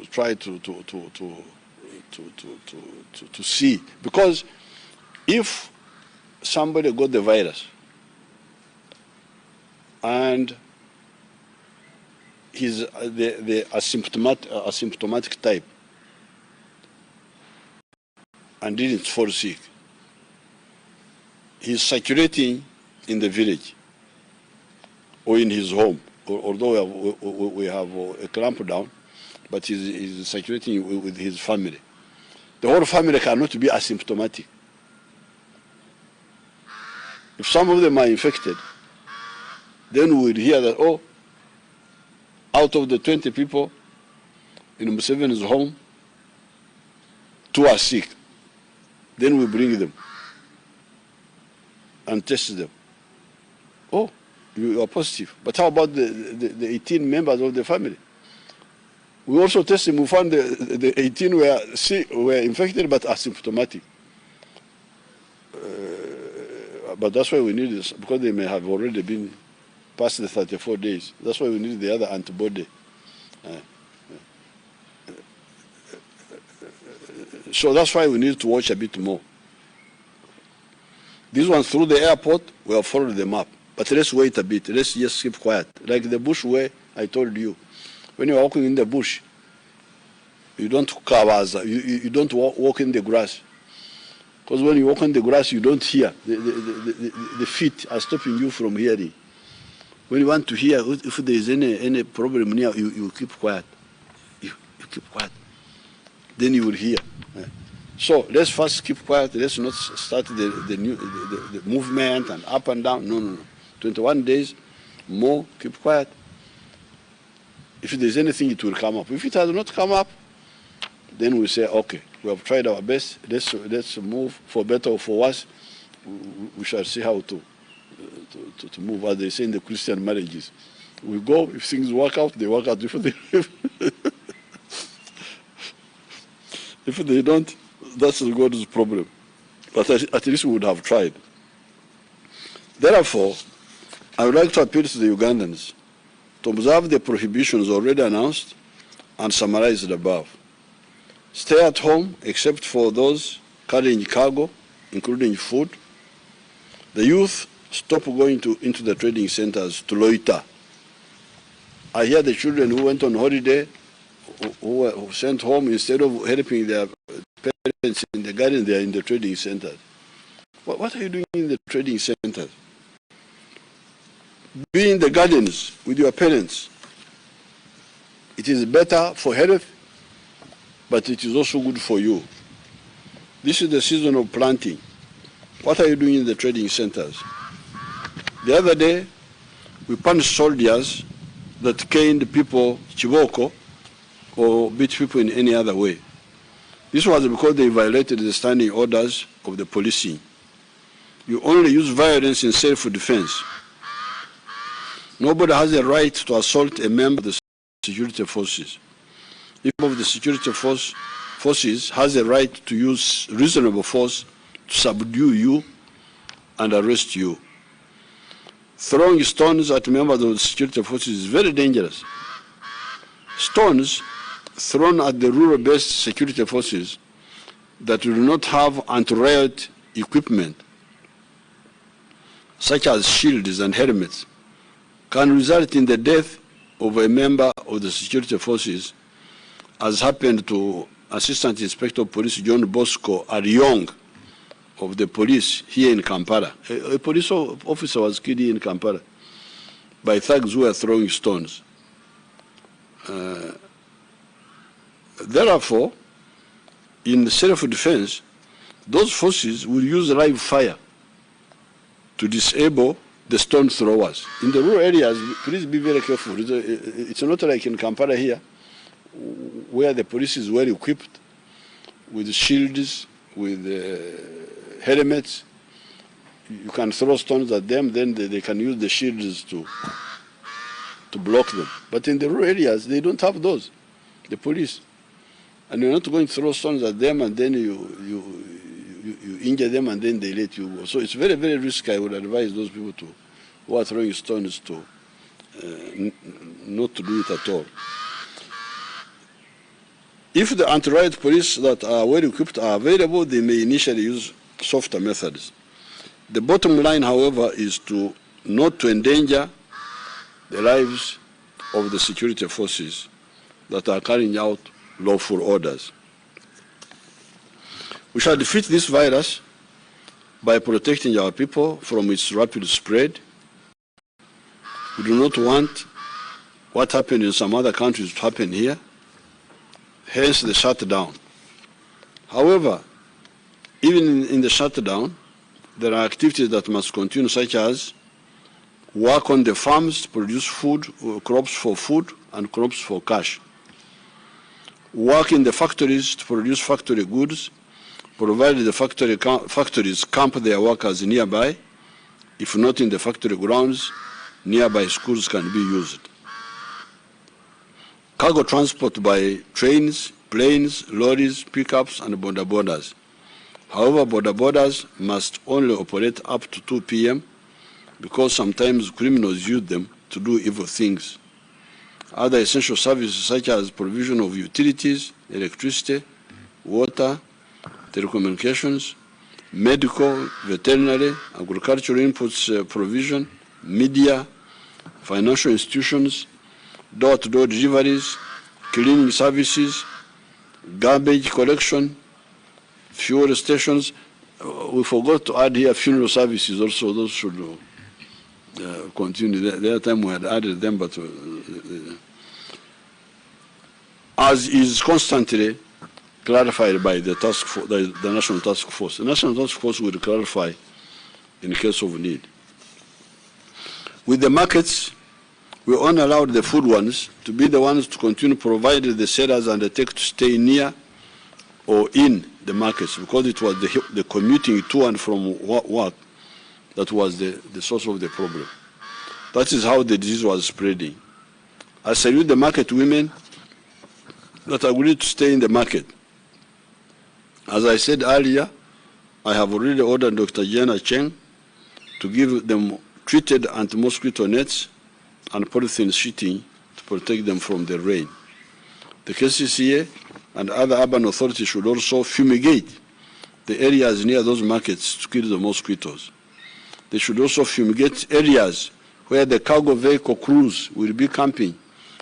S2: try to see, because if somebody got the virus and he's the asymptomatic type and didn't fall sick. He's circulating in the village or in his home, although we have a clamp down, but he's circulating with his family. The whole family cannot be asymptomatic. If some of them are infected, then we will hear that, oh, out of the 20 people in Museveni's home, 2 are sick. Then we bring them and test them. Oh, you are positive. But how about the 18 members of the family? We also tested them. We found the 18 were infected but asymptomatic. But that's why we need this, because they may have already been past the 34 days. That's why we need the other antibody. So that's why we need to watch a bit more. These ones through the airport, we have followed them up. But let's wait a bit. Let's just keep quiet. Like the bush way I told you. When you're walking in the bush, you don't you don't walk in the grass. Because when you walk in the grass, you don't hear. The feet are stopping you from hearing. When you want to hear, if there is any problem near, you keep quiet. You keep quiet. Then you will hear. So let's first keep quiet. Let's not start the movement and up and down. No. 21 days, more, keep quiet. If there's anything, it will come up. If it has not come up, then we say, okay, we have tried our best. Let's move for better or for worse. We shall see how to move, as they say in the Christian marriages. We go, if things work out, they work out. If they don't, that's God's problem. But at least we would have tried. Therefore, I would like to appeal to the Ugandans to observe the prohibitions already announced and summarized above. Stay at home except for those carrying cargo, including food. The youth stop going into the trading centers to loiter. I hear the children who went on holiday, who were sent home, instead of helping their parents in the garden, they are in the trading centers. What are you doing in the trading centers? Be in the gardens with your parents. It is better for health, but it is also good for you. This is the season of planting. What are you doing in the trading centers? The other day, we punished soldiers that caned people, chiboko, or beat people in any other way. This was because they violated the standing orders of the policing. You only use violence in self-defense. Nobody has a right to assault a member of the security forces. Each member of the security forces has a right to use reasonable force to subdue you and arrest you. Throwing stones at members of the security forces is very dangerous. Stones thrown at the rural-based security forces that do not have anti-riot equipment, such as shields and helmets, can result in the death of a member of the security forces, as happened to Assistant Inspector of Police John Bosco Ayongedeyo of the police here in Kampala. A police officer was killed here in Kampala by thugs who were throwing stones. Therefore, in self-defense, those forces will use live fire to disable the stone throwers. In the rural areas, please be very careful. It's not like in Kampala here, where the police is well equipped with shields, with helmets. You can throw stones at them, then they can use the shields to block them. But in the rural areas, they don't have those, the police. And you're not going to throw stones at them, and then you injure them, and then they let you go. So it's very, very risky. I would advise those people who are throwing stones to not to do it at all. If the anti-riot police that are well equipped are available, they may initially use softer methods. The bottom line, however, is not to endanger the lives of the security forces that are carrying out lawful orders. We shall defeat this virus by protecting our people from its rapid spread. We do not want what happened in some other countries to happen here, hence the shutdown. However, even in the shutdown, there are activities that must continue, such as work on the farms to produce food, crops for food and crops for cash. Work in the factories to produce factory goods, provided the factories camp their workers nearby. If not in the factory grounds, nearby schools can be used. Cargo transport by trains, planes, lorries, pickups, and border borders. However, border borders must only operate up to 2 p.m. because sometimes criminals use them to do evil things. Other essential services such as provision of utilities, electricity, water, telecommunications, medical, veterinary, agricultural inputs provision, media, financial institutions, door-to-door deliveries, cleaning services, garbage collection, fuel stations. We forgot to add here funeral services also. Those should continue. The other time we had added them, but as is constantly clarified by the task force, the National Task Force. The National Task Force will clarify in case of need. With the markets, we only allowed the food ones to be the ones to continue provided the sellers undertake to stay near or in the markets, because it was the commuting to and from work that was the source of the problem. That is how the disease was spreading. I salute the market women that agreed to stay in the market. As I said earlier, I have already ordered Dr. Jenna Cheng to give them treated anti-mosquito nets and polythene sheeting to protect them from the rain. The KCCA and other urban authorities should also fumigate the areas near those markets to kill the mosquitoes. They should also fumigate areas where the cargo vehicle crews will be camping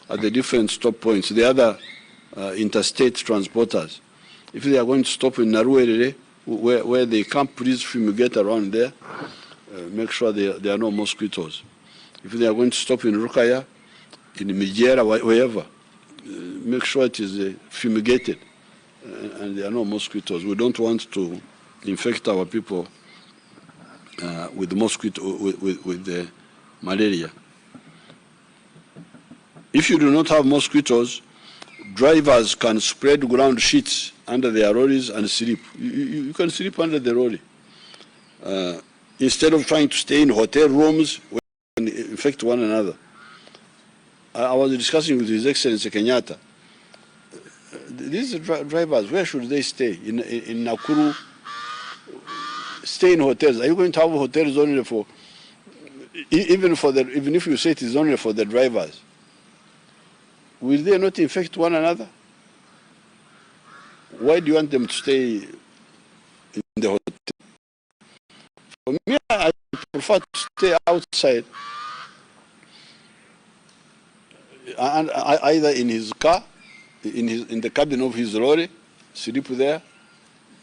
S2: at the different stop points, the other interstate transporters. If they are going to stop in Naruere, where they camp, please fumigate around there. Make sure there are no mosquitoes. If they are going to stop in Rukaya, in Mijera, wherever, make sure it is fumigated and there are no mosquitoes. We don't want to infect our people with the malaria. If you do not have mosquitoes, drivers can spread ground sheets under their lorries and sleep. You can sleep under the lorry. Instead of trying to stay in hotel rooms where you can infect one another. I was discussing with His Excellency Kenyatta. These drivers, where should they stay? In Nakuru? Stay in hotels. Are you going to have hotels only for, even if you say it is only for the drivers? Will they not infect one another? Why do you want them to stay in the hotel? For me, I prefer to stay outside, and either in his car, in the cabin of his lorry, sleep there,